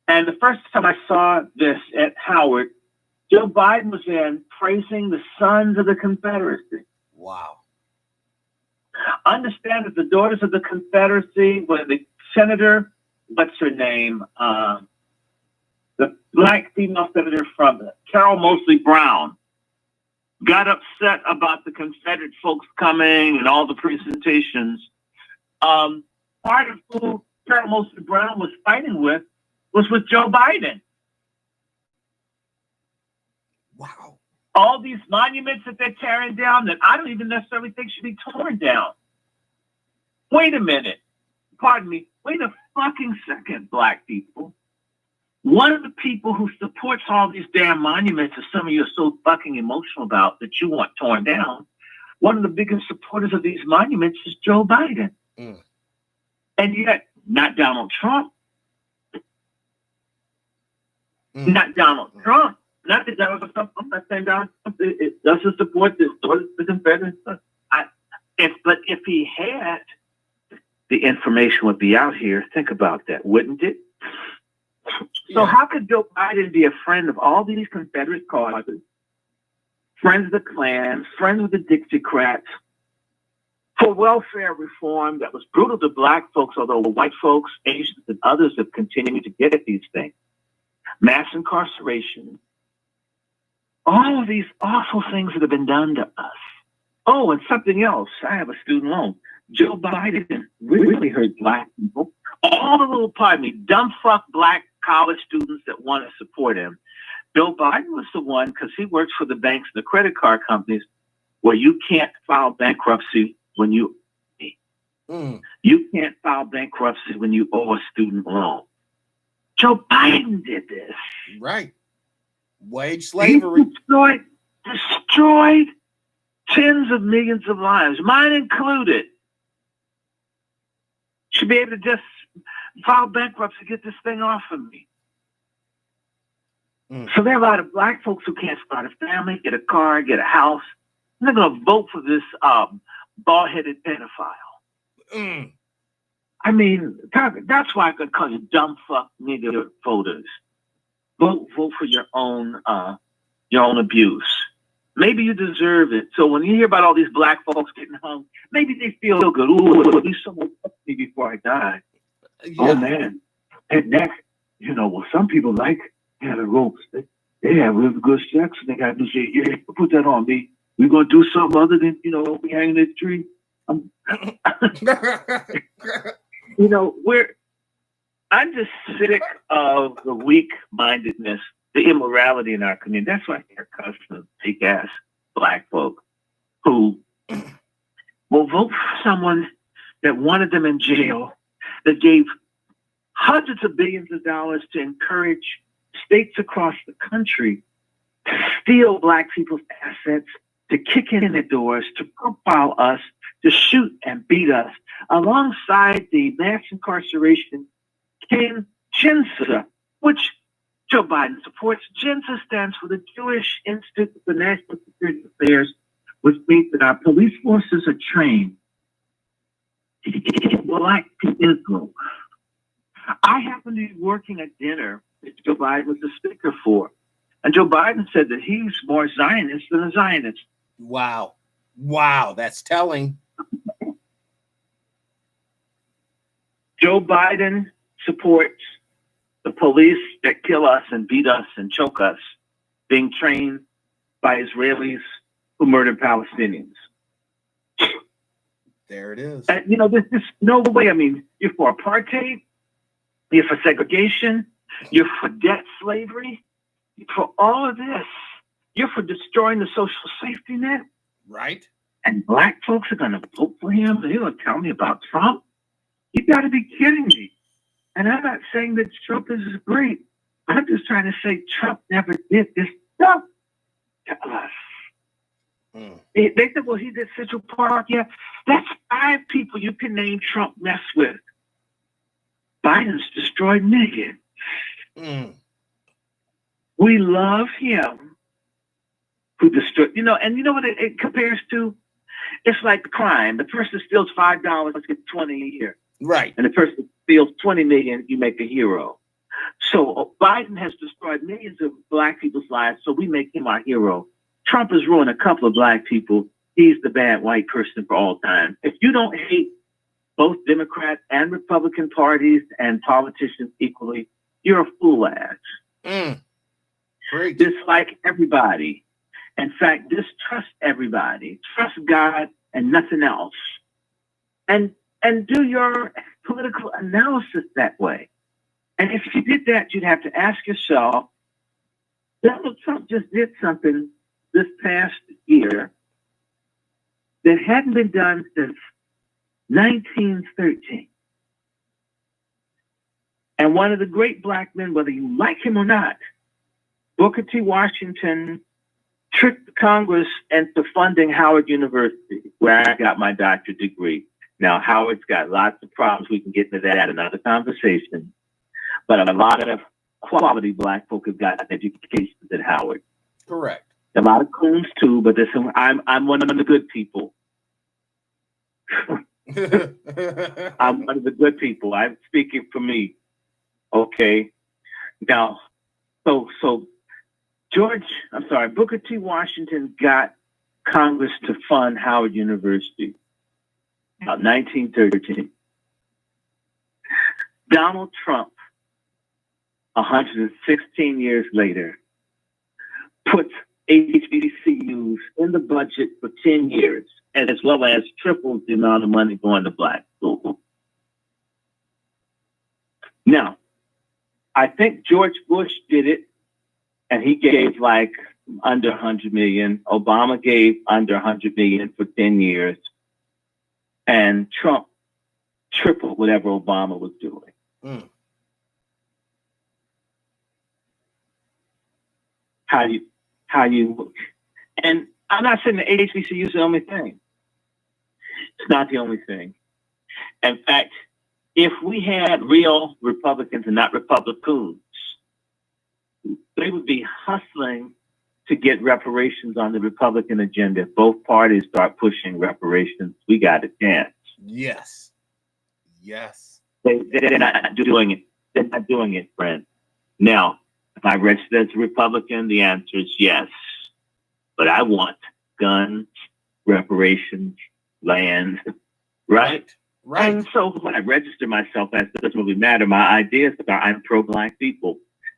And the first time I saw this at Howard, Joe Biden was in praising the sons of the Confederacy. Wow. Understand that the daughters of the Confederacy, when the senator, what's her name, the black female senator from Carol Moseley Brown, got upset about the Confederate folks coming and all the presentations. Part of who Carol Moseley Brown was fighting with was with Joe Biden. Wow. All these monuments that they're tearing down that I don't even necessarily think should be torn down. Wait a minute. Pardon me. Wait a fucking second, black people. One of the people who supports all these damn monuments that some of you are so fucking emotional about that you want torn down, one of the biggest supporters of these monuments is Joe Biden. Mm. And yet, not Donald Trump. Mm. Not Donald Trump. Not that Donald Trump. I'm not saying Donald Trump. It doesn't support this. The Confederacy. But if he had, the information would be out here. Think about that, wouldn't it? So how could Joe Biden be a friend of all these Confederate causes, friends of the Klan, friends of the Dixiecrats, for welfare reform that was brutal to black folks, although white folks, Asians, and others have continued to get at these things? Mass incarceration, all of these awful things that have been done to us. Oh, and something else. I have a student loan. Joe Biden really hurt black people. All the little, dumb fuck black college students that want to support him. Joe Biden was the one, because he works for the banks and the credit card companies, where you can't file bankruptcy when you can't file bankruptcy when you owe a student loan. Joe Biden did this. Right. Wage slavery. He destroyed tens of millions of lives, mine included. Should be able to just file bankruptcy to get this thing off of me. So there are a lot of black folks who can't start a family, get a car, get a house. They're going to vote for this bald-headed pedophile. I mean, that's why I could call you dumb fuck nigger voters. Vote for your own abuse. Maybe you deserve it. So when you hear about all these black folks getting hung, maybe they feel good. Ooh, at least someone fucked me before I died. Yeah. Oh man, and that, well, some people like having ropes. They have really good sex, and they got to say, "Yeah, put that on me. We're gonna do something other than we hanging this tree." I'm just sick of the weak-mindedness, the immorality in our community. That's why I hear customers, fake-ass black folk who will vote for someone that wanted them in jail, that gave hundreds of billions of dollars to encourage states across the country to steal black people's assets, to kick in the doors, to profile us, to shoot and beat us, alongside the mass incarceration came GINSA, which Joe Biden supports. GINSA stands for the Jewish Institute for National Security Affairs, which means that our police forces are trained to get black people. I happen to be working at dinner that Joe Biden was the speaker for, and Joe Biden said that he's more Zionist than a Zionist. Wow, that's telling. Joe Biden supports the police that kill us and beat us and choke us being trained by Israelis who murdered Palestinians. There it is. And, there's no way. I mean, you're for apartheid, you're for segregation, you're for debt slavery, you're for all of this. You're for destroying the social safety net. Right. And black folks are going to vote for him. They're going to tell me about Trump. You got to be kidding me. And I'm not saying that Trump is great. I'm just trying to say Trump never did this stuff to us. They said, well, he did Central Park. Yeah, that's 5 people you can name Trump mess with. Biden's destroyed millions. We love him who destroyed, and you know what it compares to? It's like crime. The person steals $5, let's get 20 a year. Right. And the person steals 20 million, you make a hero. So Biden has destroyed millions of black people's lives, so we make him our hero. Trump has ruined a couple of black people. He's the bad white person for all time. If you don't hate both Democrat and Republican parties and politicians equally, you're a fool ass. Great. Dislike everybody. In fact, distrust everybody. Trust God and nothing else. And do your political analysis that way. And if you did that, you'd have to ask yourself, Donald Trump just did something this past year that hadn't been done since 1913. And one of the great black men, whether you like him or not, Booker T. Washington, tricked Congress into funding Howard University, where I got my doctorate degree. Now, Howard's got lots of problems. We can get into that at another conversation. But a lot of quality black folk have got educations at Howard. Correct. A lot of coons too, but I'm one of the good people. I'm one of the good people. I'm speaking for me. Okay. Now, so Booker T. Washington got Congress to fund Howard University about 1913. Donald Trump, 116 years later, puts HBCUs in the budget for 10 years, and as well as triples the amount of money going to black schools. Now, I think George Bush did it, and he gave like under 100 million. Obama gave under 100 million for 10 years. And Trump tripled whatever Obama was doing. How you, and I'm not saying the HBCU is the only thing. It's not the only thing. In fact, if we had real Republicans and not Republicans, they would be hustling to get reparations on the Republican agenda. If both parties start pushing reparations, we got a chance. Yes. Yes. They're not doing it. They're not doing it, friend. Now, if I registered as a Republican, the answer is yes. But I want guns, reparations, land, right? Right. And so when I register myself as, it doesn't really matter. My ideas are I'm pro-black people.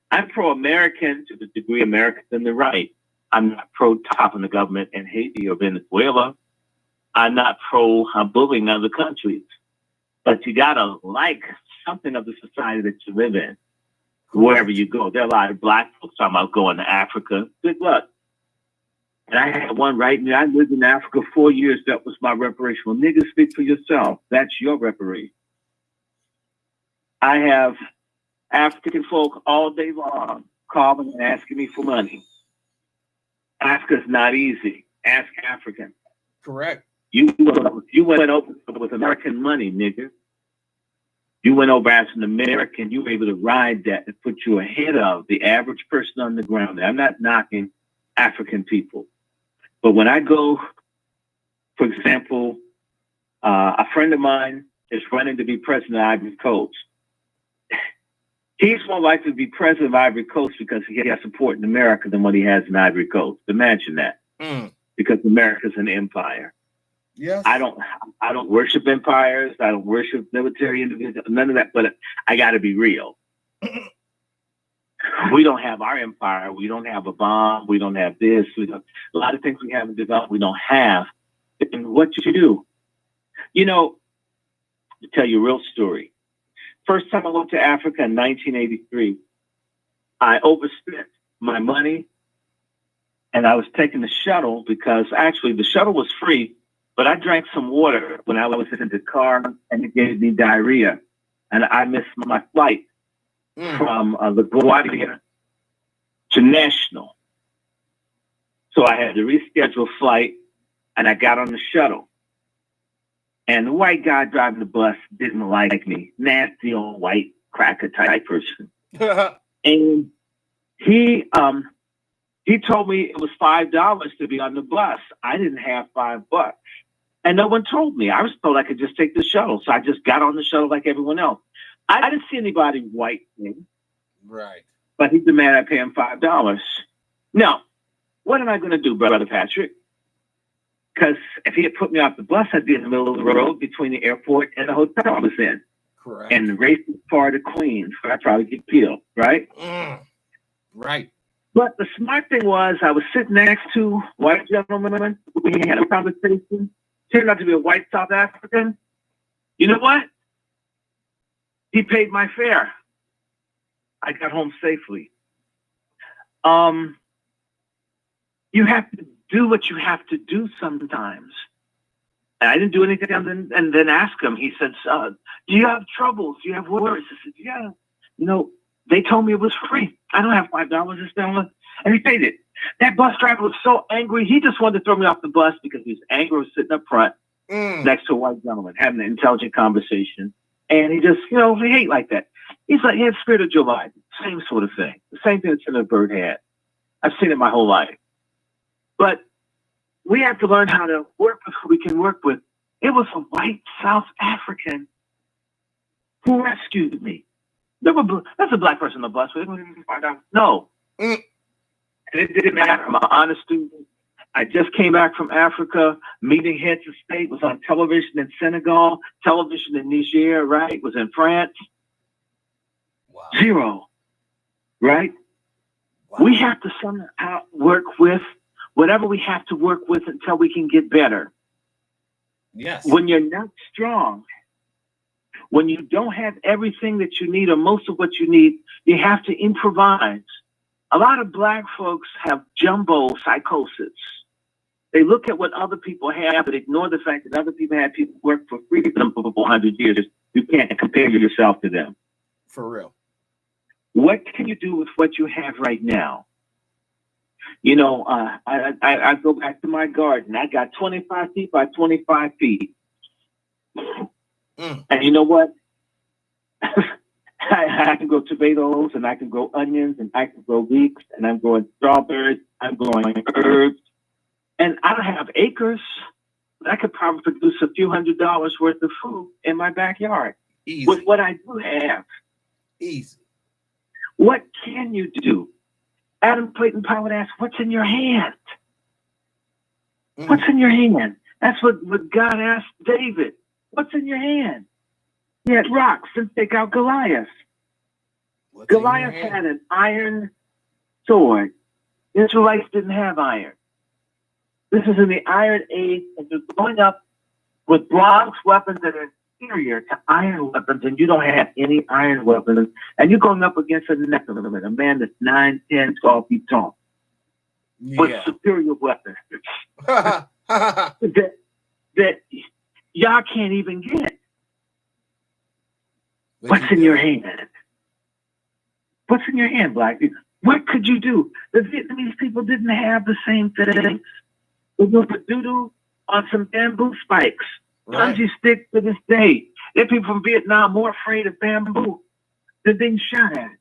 I'm pro-American to the degree Americans in the right. I'm not pro-topping the government in Haiti or Venezuela. I'm not pro-bullying other countries. But you got to like something of the society that you live in, wherever you go. There are a lot of black folks talking about going to Africa. Good luck. And I had one right now. I lived in Africa 4 years. That was my reparation. Well, niggas, speak for yourself. That's your reparation. I have African folk all day long calling and asking me for money. Africa's not easy. Ask African. Correct. You went over with American money, nigga. You went over as an American. You were able to ride that and put you ahead of the average person on the ground. I'm not knocking African people. But when I go, for example, a friend of mine is running to be president of Ivory Coast. He's more likely to be president of Ivory Coast because he has support in America than what he has in Ivory Coast. Imagine that. Because America's an empire. Yes. I don't worship empires. I don't worship military individuals. None of that. But I got to be real. We don't have our empire. We don't have a bomb. We don't have this. A lot of things we haven't developed. We don't have. And what you do, to tell you a real story. First time I went to Africa in 1983, I overspent my money, and I was taking the shuttle because actually the shuttle was free, but I drank some water when I was in the car, and it gave me diarrhea, and I missed my flight from LaGuardia to National. So I had to reschedule a flight, and I got on the shuttle. And the white guy driving the bus didn't like me. Nasty old white cracker type person. And he He told me it was $5 to be on the bus. I didn't have $5. And no one told me. I was told I could just take the shuttle. So I just got on the shuttle like everyone else. I didn't see anybody white me. Right. But he demanded I pay him $5. Now, what am I going to do, Brother Patrick? Because if he had put me off the bus, I'd be in the middle of the road between the airport and the hotel I was in. Correct. And the racing part of Queens, where I'd probably get killed, right? Right. But the smart thing was I was sitting next to a white gentleman. We had a conversation. Turned out to be a white South African. You know what? He paid my fare. I got home safely. You have to do what you have to do sometimes. And I didn't do anything and then ask him. He said, do you have troubles? Do you have worries? I said, yeah. You know, they told me it was free. I don't have $5. It's down. And he paid it. That bus driver was so angry. He just wanted to throw me off the bus because he was angry. I was sitting up front next to a white gentleman having an intelligent conversation. And he just, he hate like that. He's like, he had Spirit of Joe Biden. Same sort of thing. The same thing that Senator Byrd had. I've seen it my whole life. But we have to learn how to work with who we can work with. It was a white South African who rescued me. That's a black person on the bus. No. And it didn't matter. I'm an honest student. I just came back from Africa. Meeting heads of state was on television in Senegal, television in Niger, right? Was in France. Wow. 0. Right? Wow. We have to somehow work with whatever we have to work with until we can get better. Yes. When you're not strong, when you don't have everything that you need or most of what you need, you have to improvise. A lot of black folks have jumbo psychosis. They look at what other people have, but ignore the fact that other people had people work for free for them for 400 years. You can't compare yourself to them. For real. What can you do with what you have right now? I go back to my garden. I got 25 feet by 25 feet. And you know what? I can grow tomatoes, and I can grow onions, and I can grow leeks, and I'm growing strawberries. I'm growing herbs. And I don't have acres, but I could probably produce a few $100s worth of food in my backyard. Easy. With what I do have. Easy. What can you do? Adam Clayton Powell asked, what's in your hand? What's in your hand? That's what God asked David. What's in your hand? He had rocks and take out Goliath. Goliath had an iron sword. The Israelites didn't have iron. This is in the Iron Age, and you're going up with bronze weapons that are inferior to iron weapons, and you don't have any iron weapons, and you're going up against a Nephilim, a man that's 9, 10, 12 feet tall, with superior weapons that y'all can't even get. What's in your hand? What's in your hand, black people? What could you do? The Vietnamese people didn't have the same thing. They put doo-doo on some bamboo spikes. Bungee sticks to this day. There are people from Vietnam more afraid of bamboo than being shot at.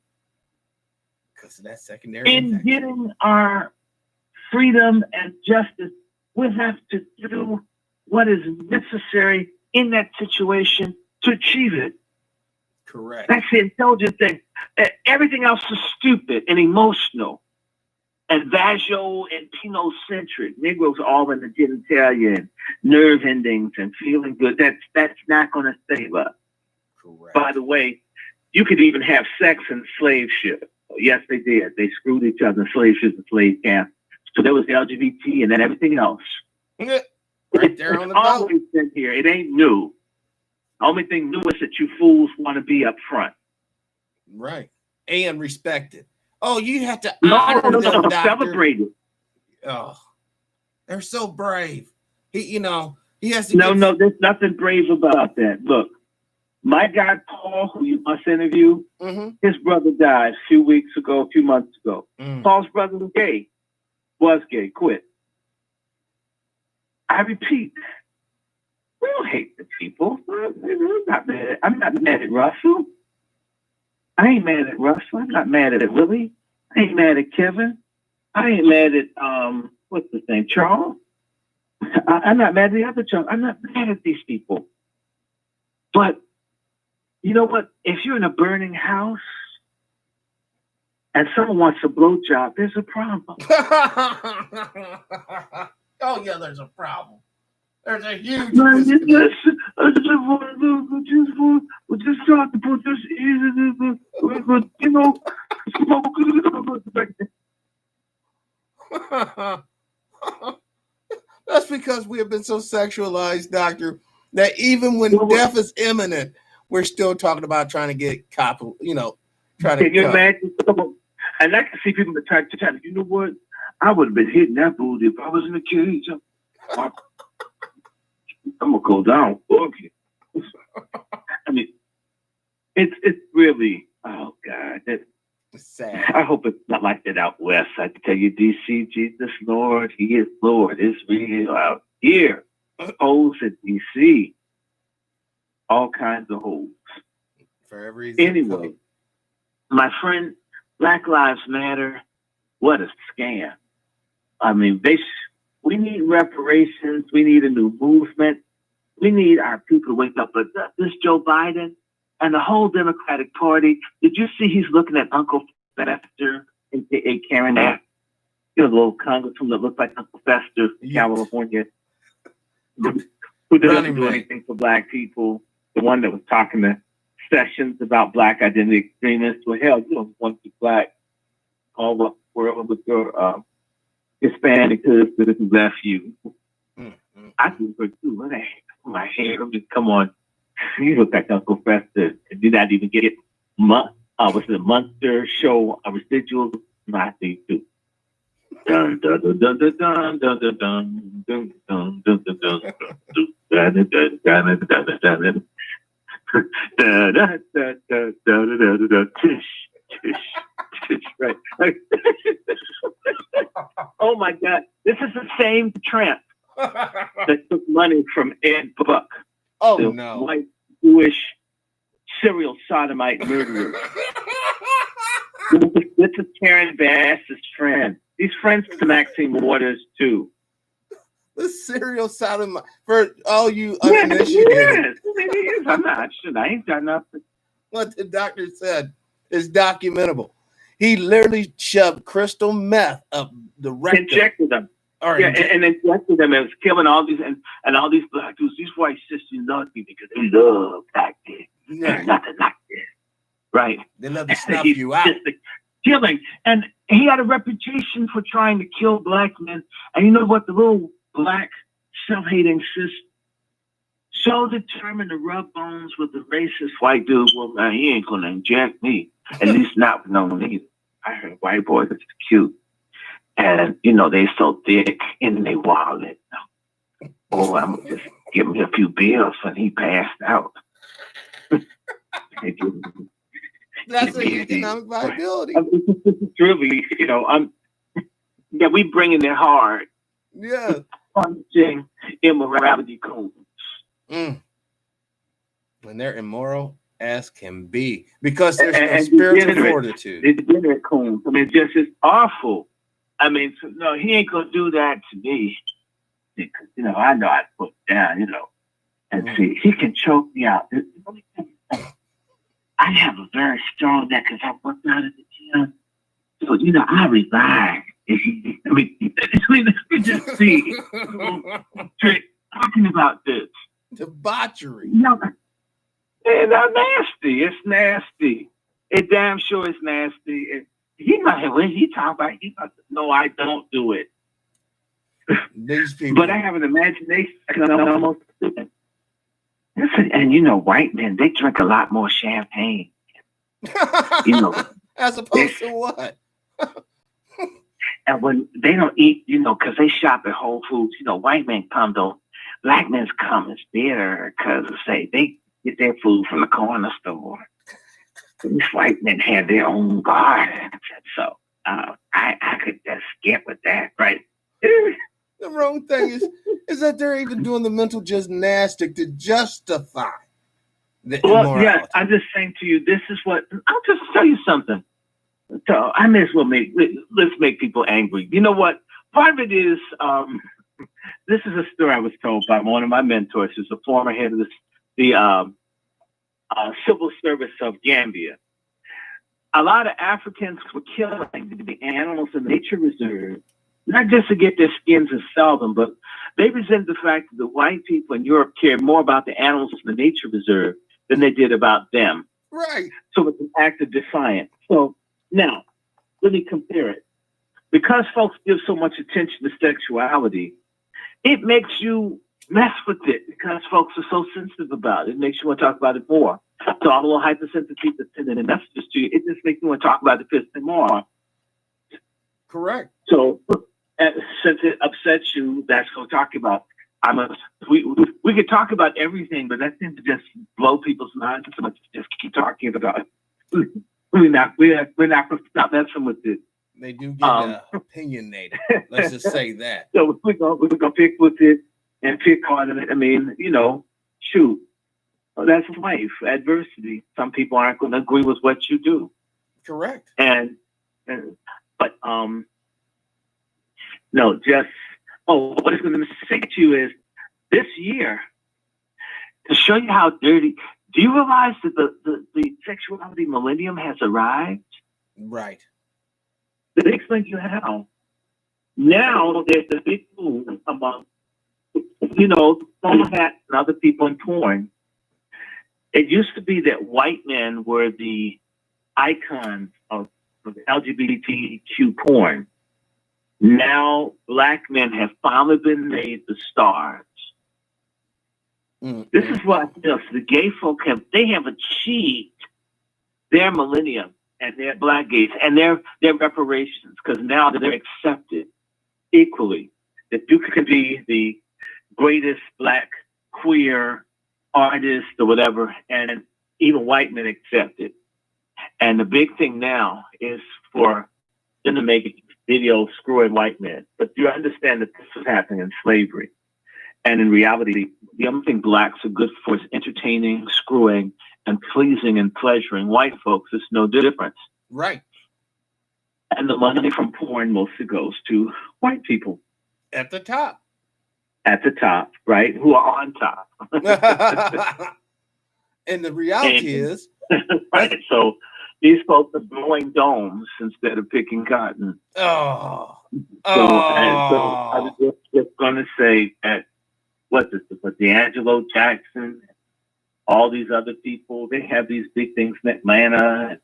Because of that secondary In impact. getting our freedom and justice, we have to do what is necessary in that situation to achieve it. Correct. That's the intelligent thing. Everything else is stupid and emotional and vaginal and penocentric. Negroes all in the genitalia and nerve endings and feeling good. That's not going to save us. Correct. By the way, you could even have sex in slave ship. Yes, they did. They screwed each other in slave ships and slave camps. So there was the LGBT and then everything else. Right there on the boat. Always been here. It ain't new. The only thing new is that you fools want to be up front. Right. And respected. Oh, you have to honor them, doctor. Celebrate it. Oh, they're so brave. He has to. No, there's nothing brave about that. Look, my guy Paul, who you must interview, his brother died a few months ago. Paul's brother was gay, quit. I repeat, we don't hate the people. I'm not mad at Russell. I ain't mad at Russell. I'm not mad at Willie. I ain't mad at Kevin. I ain't mad at what's his name, Charles. I'm not mad at the other Charles. I'm not mad at these people. But you know what? If you're in a burning house and someone wants a blowjob, there's a problem. Oh yeah, there's a problem. There's a huge Man, disconnect. we just start to put this in, you know, That's because we have been so sexualized, doctor, that even when death is imminent, we're still talking about trying to get trying to. Can you imagine? And I can see people that try to, you know what? I would have been hitting that booty if I was in a cage. I'm gonna go down. Okay. I mean, it's really, oh God, it's sad. I hope it's not like that out west. I can tell you, DC, Jesus Lord, He is Lord. It's real out here. Holes at DC, all kinds of holes. For every reason. Anyway, my friend, Black Lives Matter. What a scam! I mean, we need reparations. We need a new movement. We need our people to wake up. But this Joe Biden and the whole Democratic Party, did you see he's looking at Uncle Fester, a.k.a. Karen App? You know, the little congressman that looks like Uncle Fester, California, who doesn't do anything for Black people. The one that was talking to Sessions about Black identity extremists. Well, hell, you don't want to be Black all the world with your Hispanic husband who left you. I do her too. My hair, come on. You look like Uncle Fester. And did not even get was it a Munster show, a residual? No, I think too. Dun dun dun dun dun dun dun dun dun dun dun dun dun. Right. Oh my God. This is the same tramp that took money from Ed Buck. Oh the no. White Jewish serial sodomite murderer. This is Karen Bass's friend. He's friends to Maxine Waters too. The serial sodomite for all you uninitiated. Yes. I'm not. I ain't done nothing. What the doctor said is documentable. He literally shoved crystal meth up the rectum. Injected them. And injected them and was killing all these and all these Black dudes. These white sisters love me because they love Black men. There's nothing like this. Right. They love to snuff you out. Killing. And he had a reputation for trying to kill Black men. And you know what? The little Black self-hating sister, so determined to rub bones with the racist white dude. Well, man, he ain't gonna inject me. At least not with no one either. I heard white boys that's cute. And, you know, they so thick and they wallet. Oh, I'm gonna just give me a few bills when he passed out. That's an economic viability. It's really, you know, we bringing it hard. Yeah. Punching immorality codes. When they're immoral as can be, because there's no spiritual fortitude. It's degenerate coons. I mean, it's awful. I mean, no, he ain't gonna do that to me. Because, you know, I know I'd put down, you know, and see, he can choke me out. I have a very strong neck because I worked out at the gym. So, you know, I revive. I mean, you just see talking about this. Debauchery. No, it's nasty. It's nasty. It damn sure is nasty. When he talk about, he must no, I don't do it. These people. But I have an imagination. I can almost do it. Listen, and you know, white men, they drink a lot more champagne. You know, as opposed to what? And when they don't eat, you know, because they shop at Whole Foods, you know, white men come though. Black men's come is better because say they get their food from the corner store. These white men have their own garden, so I could just get with that, right? The wrong thing is that they're even doing the mental gymnastic to justify the immorality. Yeah, I'm just saying to you, this is what I'll just tell you something. So I may as well let's make people angry. You know what? Part of it is, this is a story I was told by one of my mentors, who's a former head of the civil service of Gambia. A lot of Africans were killing the animals in nature reserve, not just to get their skins and sell them, but they resent the fact that the white people in Europe cared more about the animals in the nature reserve than they did about them. Right. So it's an act of defiance. So now, let me compare it. Because folks give so much attention to sexuality, it makes you mess with it because folks are so sensitive about it. It makes you want to talk about it more. So all the little hypersensitive people sending in messages to you, it just makes you want to talk about it more. Correct. So since it upsets you, that's what we're talking about. We could talk about everything, but that seems to just blow people's minds so much to just keep talking about it. We're not going to stop messing with it. They do get opinionated. Let's just say that. So we're gonna pick with it and pick on it. I mean, shoot, that's life, adversity. Some people aren't going to agree with what you do. Correct. But no, just what I was going to say to you is this year to show you how dirty. Do you realize that the sexuality millennium has arrived? Right. Let me explain to you how. Now there's a big move among, some hats and other people in porn. It used to be that white men were the icons of LGBTQ porn. Now black men have finally been made the stars. This is what so the gay folk have achieved their millennium. And their black gays and their reparations, because now they're accepted equally. That you can be the greatest black queer artist or whatever, and even white men accept it. And the big thing now is for them to make videos screwing white men. But you understand that this was happening in slavery. And in reality, the only thing blacks are good for is entertaining, screwing, and pleasing and pleasuring white folks. It's no difference. Right. And the money from porn mostly goes to white people. At the top. At the top, right? Who are on top. And the reality is... right. So these folks are blowing domes instead of picking cotton. So I was just going to say that, D'Angelo Jackson, all these other people, they have these big things in Atlanta.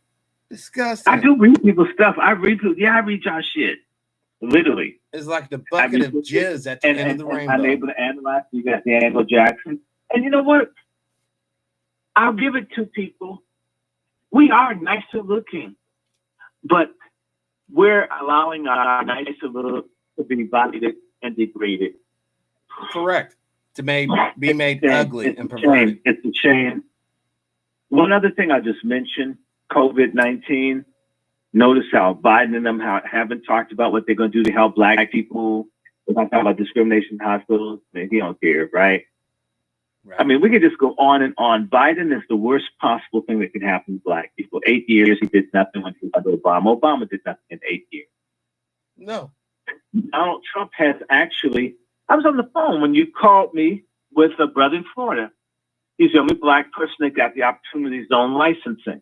Disgusting. I do read people's stuff. I read y'all shit. Literally. It's like the bucket of jizz at the end of the rainbow. I'm able to analyze. You got D'Angelo Jackson. And you know what? I'll give it to people. We are nicer looking, but we're allowing our nicer look to be bodied and degraded. Correct. To be made ugly and perverted. It's a shame. One other thing I just mentioned, COVID-19. Notice how Biden and them haven't talked about what they're going to do to help black people. They're not talking about discrimination in hospitals. He don't care, right? I mean, we could just go on and on. Biden is the worst possible thing that could happen to black people. 8 years, he did nothing when he was under Obama. Obama did nothing in 8 years. No. Donald Trump has actually... I was on the phone when you called me with a brother in Florida. He's the only black person that got the opportunity zone licensing.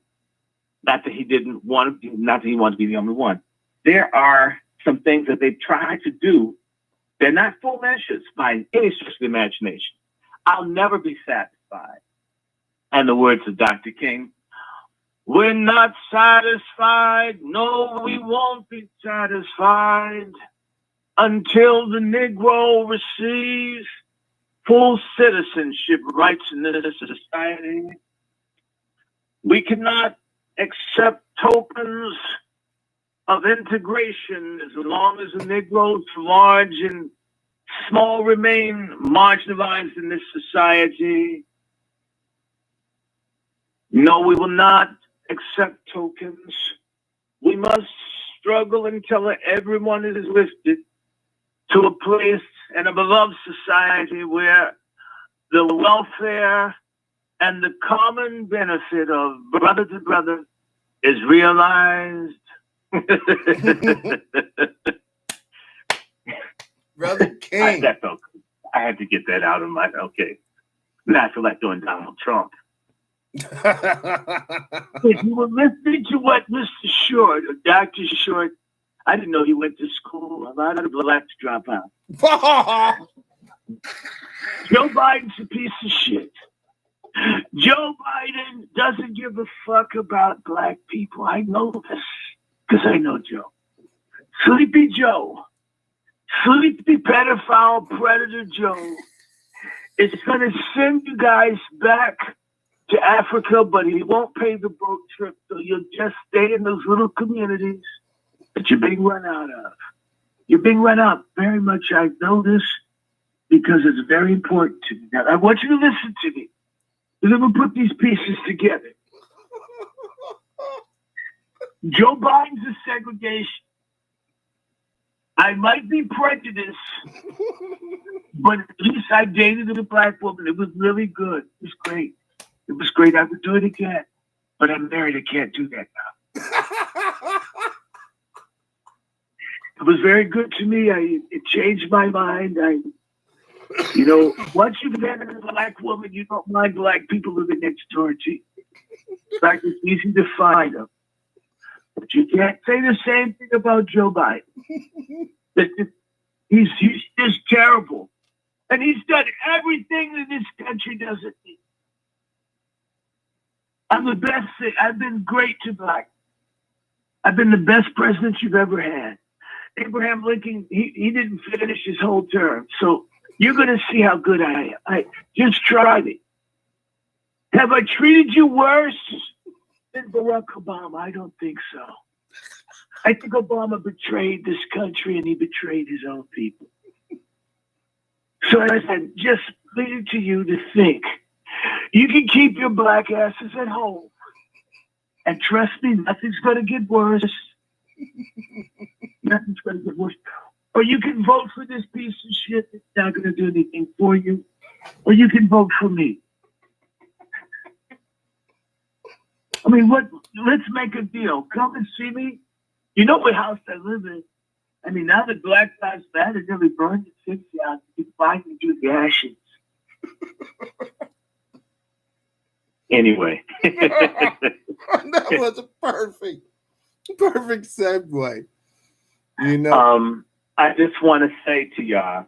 Not that he wanted to be the only one. There are some things that they try to do. They're not full measures by any stretch of the imagination. I'll never be satisfied. And the words of Dr. King, we're not satisfied. No, we won't be satisfied until the Negro receives full citizenship rights in this society. We cannot accept tokens of integration as long as the Negroes, large and small, remain marginalized in this society. No, we will not accept tokens. We must struggle until everyone is lifted to a place in a beloved society where the welfare and the common benefit of brother to brother is realized Brother King. That felt good. I had to get that out of my, okay. Now I feel like doing Donald Trump. If you were listening to what Mr. Short, or Dr. Short, I didn't know he went to school. A lot of blacks drop out. Joe Biden's a piece of shit. Joe Biden doesn't give a fuck about black people. I know this because I know Joe. Sleepy Joe, sleepy pedophile predator Joe is going to send you guys back to Africa, but he won't pay the boat trip, so you'll just stay in those little communities that you're being run out of. You're being run out very much. I know this because it's very important to me. Now, I want you to listen to me. Let me put these pieces together. Joe Biden's a segregation. I might be prejudiced, but at least I dated a black woman. It was really good. It was great. It was great. I would do it again, but I'm married. I can't do that now. It was very good to me. It changed my mind. Once you've met a black woman, you don't mind black people living next door to you. In fact, it's easy to find them. But you can't say the same thing about Joe Biden. He's just terrible. And he's done everything that this country doesn't need. I'm the best thing. I've been great to black. I've been the best president you've ever had. Abraham Lincoln, he didn't finish his whole term. So you're going to see how good I am. Just try me. Have I treated you worse than Barack Obama? I don't think so. I think Obama betrayed this country and he betrayed his own people. So I said, just leave it to you to think. You can keep your black asses at home. And trust me, nothing's going to get worse. Nothing's going to get worse. Or you can vote for this piece of shit that's not going to do anything for you. Or you can vote for me. I mean, let's make a deal. Come and see me. You know what house I live in. I mean, now that Black Lives Matter nearly burned the city out, you can finally do the ashes. Anyway. That was a perfect segue. I just want to say to y'all,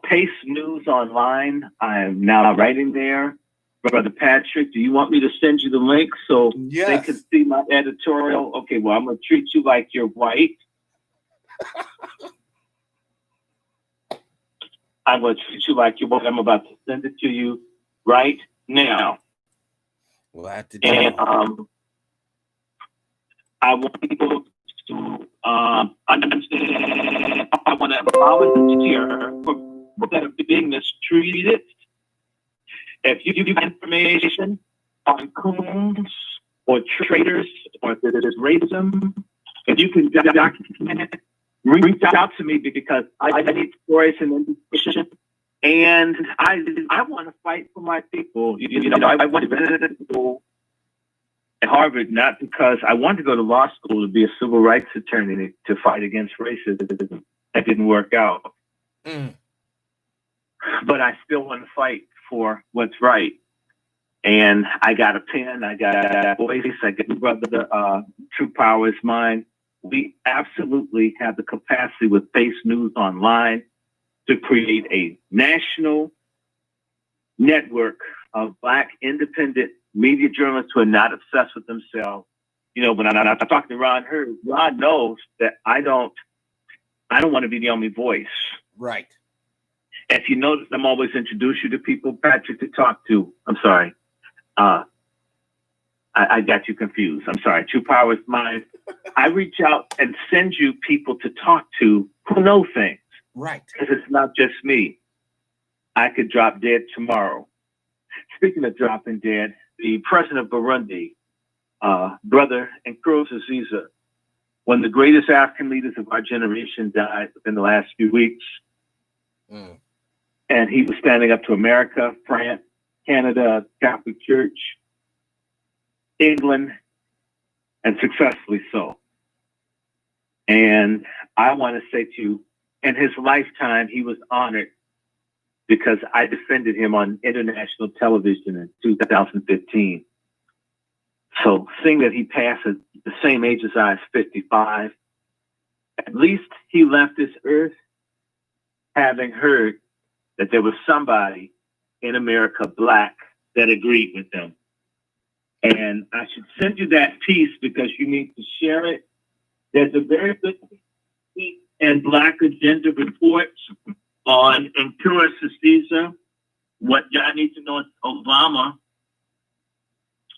Pace News Online, I am now writing there. Brother Patrick, do you want me to send you the link so they can see my editorial? Okay, well, I'm going to treat you like you're white. I'm going to treat you like you're white. I'm about to send it to you right now. We'll have to do and I want people to understand. I want to volunteer for that are being mistreated. If you give information on coons or traitors or if it is racism, if you can document it, reach out to me because I need stories and information. And I want to fight for my people. I want to go at Harvard not because I wanted to go to law school to be a civil rights attorney to fight against racism. That didn't work out. But I still want to fight for what's right. And I got a pen, I got a voice, I got brother, True Power is mine. We absolutely have the capacity with Pace News Online to create a national network of Black independent media journalists who are not obsessed with themselves. When I talk to Ron Hurd, Ron knows that I don't want to be the only voice. Right. If you notice, I'm always introduce you to people, Patrick, to talk to. I'm sorry. I got you confused. I'm sorry. True Power is mine. I reach out and send you people to talk to who know things. Right. Because it's not just me. I could drop dead tomorrow. Speaking of dropping dead, the president of Burundi, Brother Nkurunziza, one of the greatest African leaders of our generation, died within the last few weeks. And he was standing up to America, France, Canada, Catholic Church, England, and successfully so. And I want to say to you, in his lifetime, he was honored because I defended him on international television in 2015. So seeing that he passed at the same age as I, 55, at least he left this earth having heard that there was somebody in America, Black, that agreed with them. And I should send you that piece because you need to share it. There's a very good Peace and Black Agenda report on Incura Caesar. What y'all need to know is Obama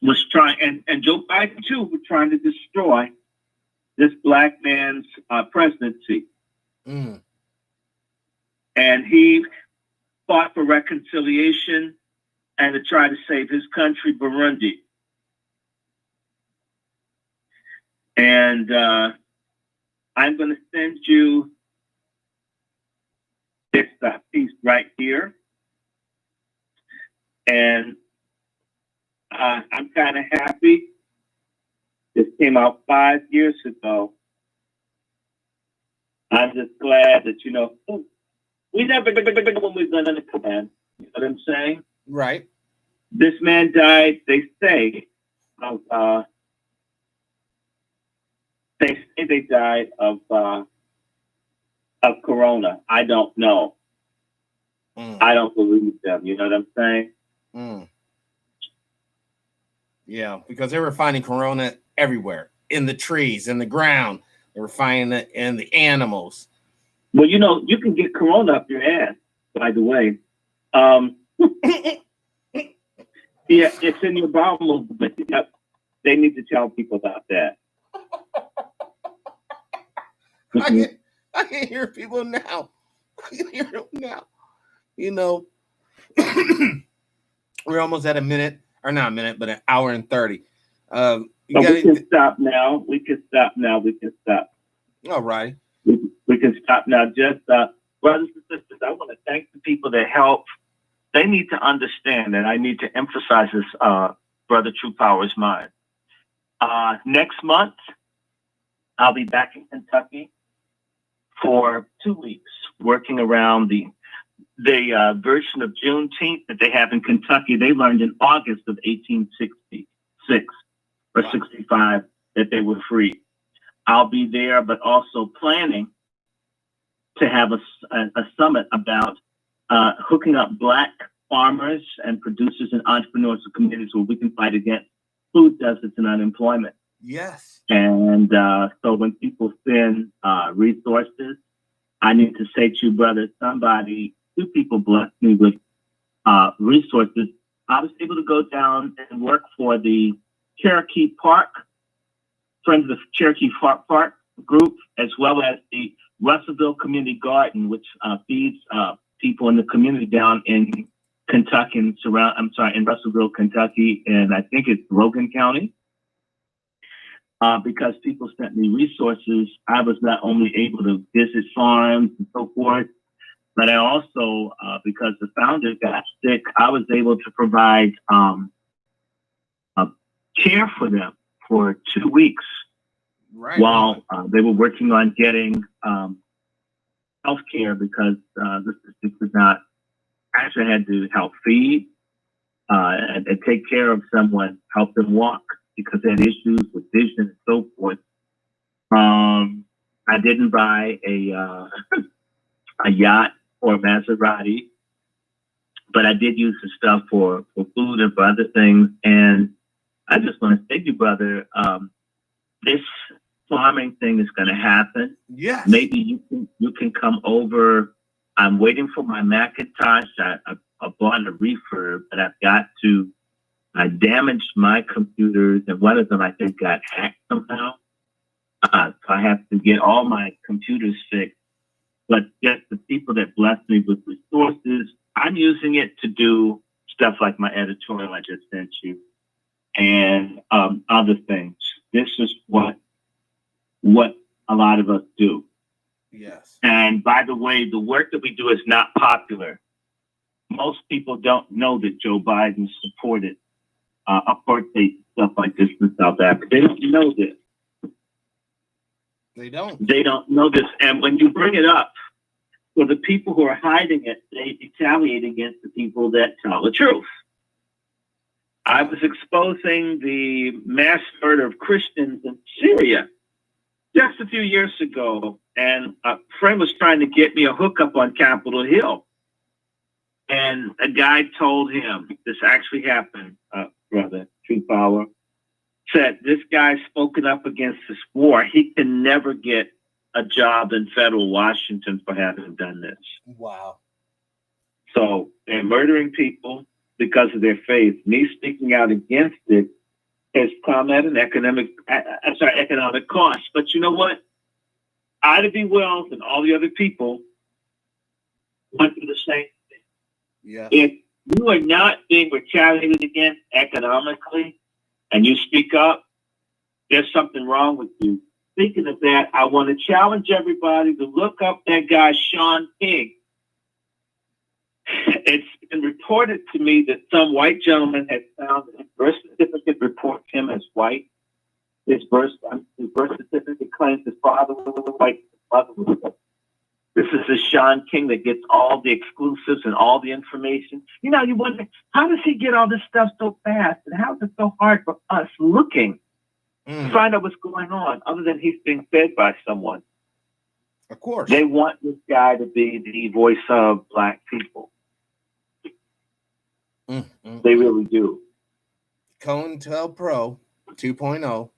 was trying, and Joe Biden too, were trying to destroy this Black man's presidency. Mm. And he fought for reconciliation and to try to save his country, Burundi. And I'm going to send you this piece right here. And I'm kind of happy. This came out 5 years ago. I'm just glad that, we never when we've done under command. You know what I'm saying? Right. This man died, they say, of they died of corona. I don't know. I don't believe them. You know what I'm saying? Mm. Yeah, because they were finding corona everywhere, in the trees, in the ground. They were finding it in the animals. Well, you can get corona up your ass, by the way. Yeah, it's in your bowel movement. Yep. They need to tell people about that. I can hear people now. I can hear them now. We're almost at a minute, or not a minute, but an hour and 30. We can stop now. We can stop. All right. We can stop now. Just brothers and sisters, I want to thank the people that help. They need to understand, and I need to emphasize this, Brother True Power's mind. Next month, I'll be back in Kentucky for 2 weeks, working around the version of Juneteenth that they have in Kentucky. They learned in August of 1866 or 65 that they were free. I'll be there, but also planning to have a summit about hooking up Black farmers and producers and entrepreneurs of communities where we can fight against food deserts and unemployment. Yes. And so when people send resources, I need to say to you, brother, two people blessed me with resources. I was able to go down and work for the Cherokee Park, Friends of the Cherokee Park group, as well as the Russellville Community Garden, which feeds people in the community down in Kentucky in Russellville, Kentucky, and I think it's Logan County. Because people sent me resources, I was not only able to visit farms and so forth, but I also, because the founder got sick, I was able to provide care for them for 2 weeks, right, while they were working on getting health care because the sister could not, actually had to help feed and take care of someone, help them walk because they had issues with vision and so forth. I didn't buy a yacht or a Maserati, but I did use the stuff for food and for other things. And I just want to say to you, brother, this farming thing is going to happen. Yes. Maybe you can come over. I'm waiting for my Macintosh. I bought a refurb, but I've got to. I damaged my computers, and one of them I think got hacked somehow. So I have to get all my computers fixed. But just the people that blessed me with resources, I'm using it to do stuff like my editorial I just sent you, and other things. This is what a lot of us do. Yes. And by the way, the work that we do is not popular. Most people don't know that Joe Biden supported apartheid stuff like this in South Africa. They don't know this. They don't. They don't know this. And when you bring it up, for the people who are hiding it, they retaliate against the people that tell the truth. I was exposing the mass murder of Christians in Syria just a few years ago, and a friend was trying to get me a hookup on Capitol Hill. And a guy told him, this actually happened, brother, True Power, said this guy's spoken up against this war. He can never get a job in federal Washington for having done this. Wow. So they're murdering people because of their faith. Me speaking out against it has come at an economic cost. But you know what? Ida B. Wells and all the other people went through the same thing. Yeah. If you are not being retaliated against economically and you speak up, there's something wrong with you. Speaking of that, I want to challenge everybody to look up that guy, Sean King. It's been reported to me that some white gentleman has found that his birth certificate reports him as white. His birth certificate claims his father was white, his mother was white. This is the Sean King that gets all the exclusives and all the information. You know, you wonder, how does he get all this stuff so fast? And how is it so hard for us looking to find out what's going on, other than he's being fed by someone? Of course. They want this guy to be the voice of Black people. They really do. COINTELPRO 2.0.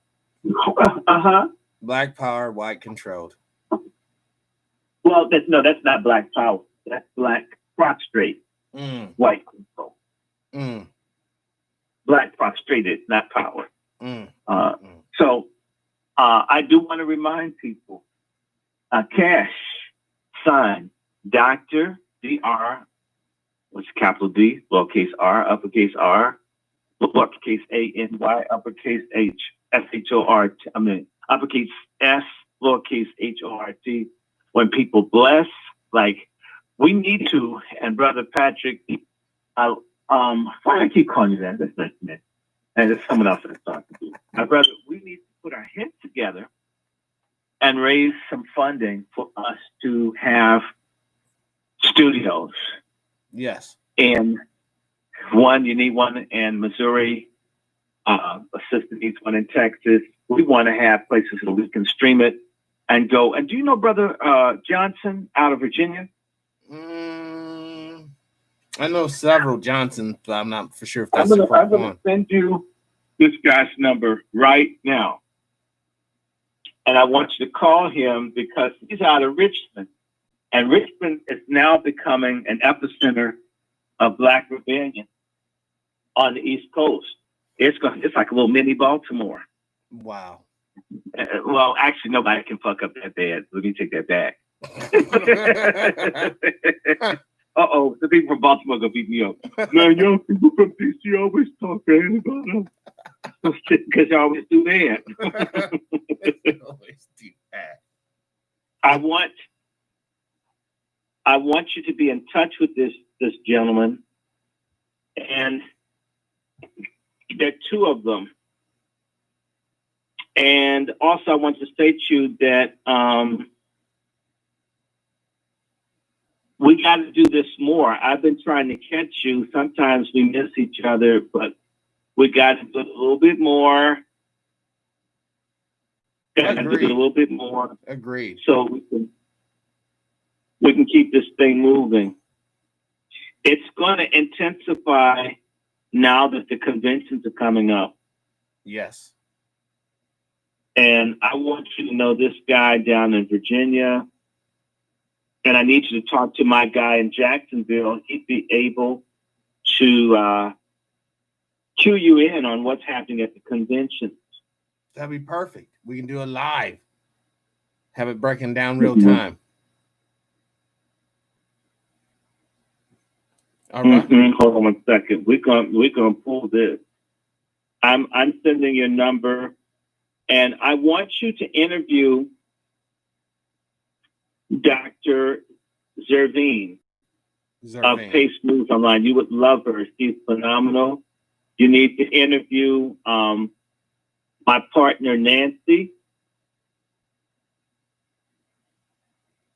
Uh-huh. Black power, white controlled. Well, that's not Black power. That's Black prostrate, white control. Black prostrated, not power. So I do want to remind people, cash sign Dr. Dr. What's capital D, lowercase r, uppercase R, lowercase A-N-Y, uppercase H, S-H-O-R-T, uppercase S, lowercase H-O-R-T. When people bless, like we need to, and Brother Patrick, why do I keep calling you that? That's not me. And it's someone else that's talking to you. My brother, we need to put our heads together and raise some funding for us to have studios. Yes. And you need one in Missouri. Assistant needs one in Texas. We want to have places where we can stream it and go. And do you know Brother Johnson out of Virginia? I know several Johnsons, but I'm not for sure if that's the correct one. I'm going to send you this guy's number right now. And I want you to call him because he's out of Richmond. And Richmond is now becoming an epicenter of Black rebellion on the East Coast. It's like a little mini Baltimore. Wow. Well, actually, nobody can fuck up that bad. Let me take that back. Uh-oh, the people from Baltimore gonna beat me up. Man, young people from DC always talk bad about us. Because they always do that. Always do that. I want you to be in touch with this gentleman. And there are two of them. And also I want to say to you that we got to do this more. I've been trying to catch you. Sometimes we miss each other, but we got to do a little bit more. Agreed. Do a little bit more. Agreed. So we can keep this thing moving. It's going to intensify now that the conventions are coming up. Yes. And I want you to know this guy down in Virginia. And I need you to talk to my guy in Jacksonville. He'd be able to cue you in on what's happening at the convention. That'd be perfect. We can do it live. Have it breaking down real time. All right. Hold on one second. We're gonna pull this. I'm sending your number, and I want you to interview Dr. Zervine of Pace News Online. You would love her. She's phenomenal. You need to interview my partner Nancy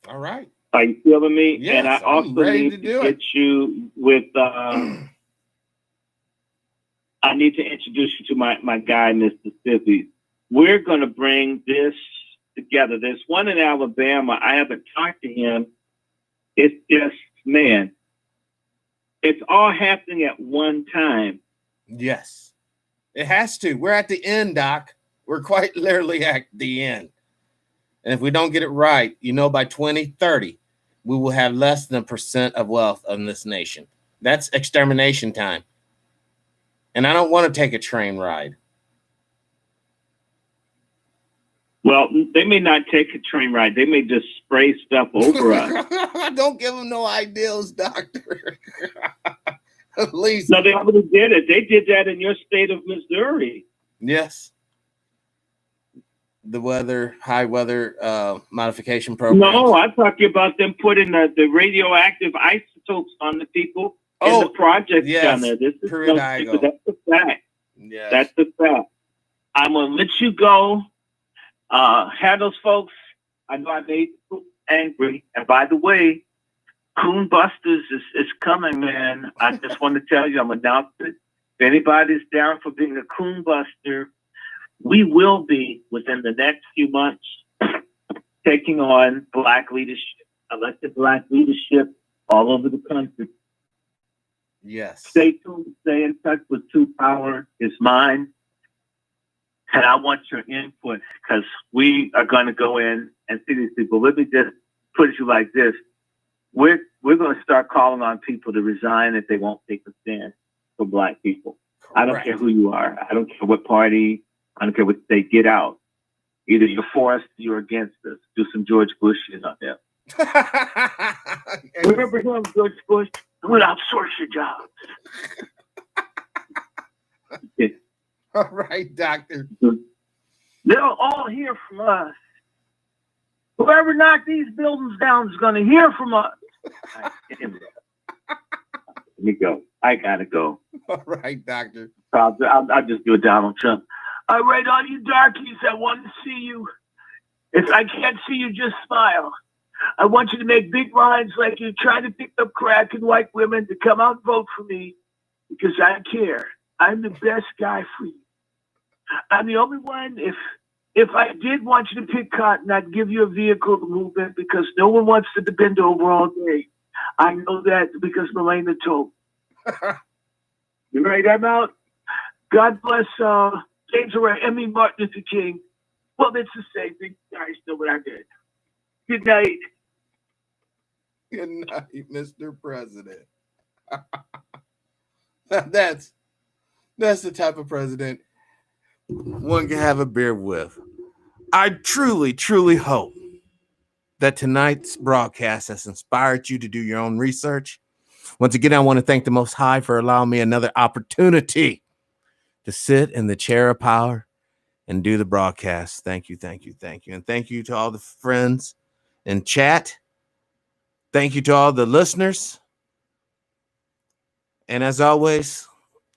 All right. Are you feeling me? Yes, and I I'm also ready need to to do get it. you with. I need to introduce you to my guy, Mississippi. We're going to bring this together. There's one in Alabama. I haven't talked to him. It's just, man, it's all happening at one time. Yes, it has to. We're at the end, Doc. We're quite literally at the end. And if we don't get it right, by 2030, we will have less than 1% of wealth in this nation. That's extermination time. And I don't want to take a train ride. Well, they may not take a train ride. They may just spray stuff over us. Don't give them no ideals, doctor. At least. No, they already did it. They did that in your state of Missouri. Yes. The high weather modification program. No, I'm talking about them putting the radioactive isotopes on the people in the project down there. This is no secret. That's a fact. Yes. That's a fact. I'm going to let you go. Have those folks. I know I made you angry. And by the way, Coon Busters is coming, man. I just want to tell you, I'm announcing it. If anybody's down for being a Coon Buster, we will be, within the next few months, taking on Black leadership, elected Black leadership all over the country. Yes. Stay tuned. Stay in touch with True Power is Mine. And I want your input because we are going to go in and see these people. Let me just put it to you like this. We're going to start calling on people to resign if they won't take a stand for Black people. Correct. I don't care who you are. I don't care what party. I don't care what they get out. Either you're for us or you're against us. Do some George Bush shit on them. Remember him, George Bush? We'll outsource your jobs. All right, doctor. They'll all hear from us. Whoever knocked these buildings down is going to hear from us. Let me go. I got to go. All right, doctor. I'll just do a Donald Trump. All right, all you darkies, I want to see you. If I can't see you, just smile. I want you to make big lines like you're trying to pick up crack and white women to come out and vote for me because I care. I'm the best guy for you. I'm the only one. If I did want you to pick cotton, I'd give you a vehicle to move in because no one wants to bend over all day. I know that because Melena told me. You right? I'm out. God bless James O'Reilly, Emmy Martin Luther King. Well, it's the same thing. I know what I did. Good night. Good night, Mr. President. That's the type of president one can have a beer with. I truly, truly hope that tonight's broadcast has inspired you to do your own research. Once again, I want to thank the Most High for allowing me another opportunity to sit in the chair of power and do the broadcast. Thank you, thank you, thank you. And thank you to all the friends in chat. Thank you to all the listeners. And as always,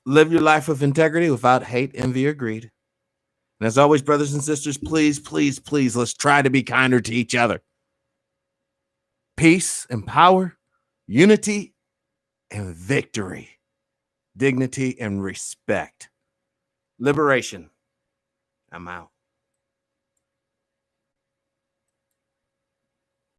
live your life with integrity without hate, envy, or greed. And as always, brothers and sisters, please, please, please, let's try to be kinder to each other. Peace and power, unity and victory, dignity and respect. Liberation. I'm out.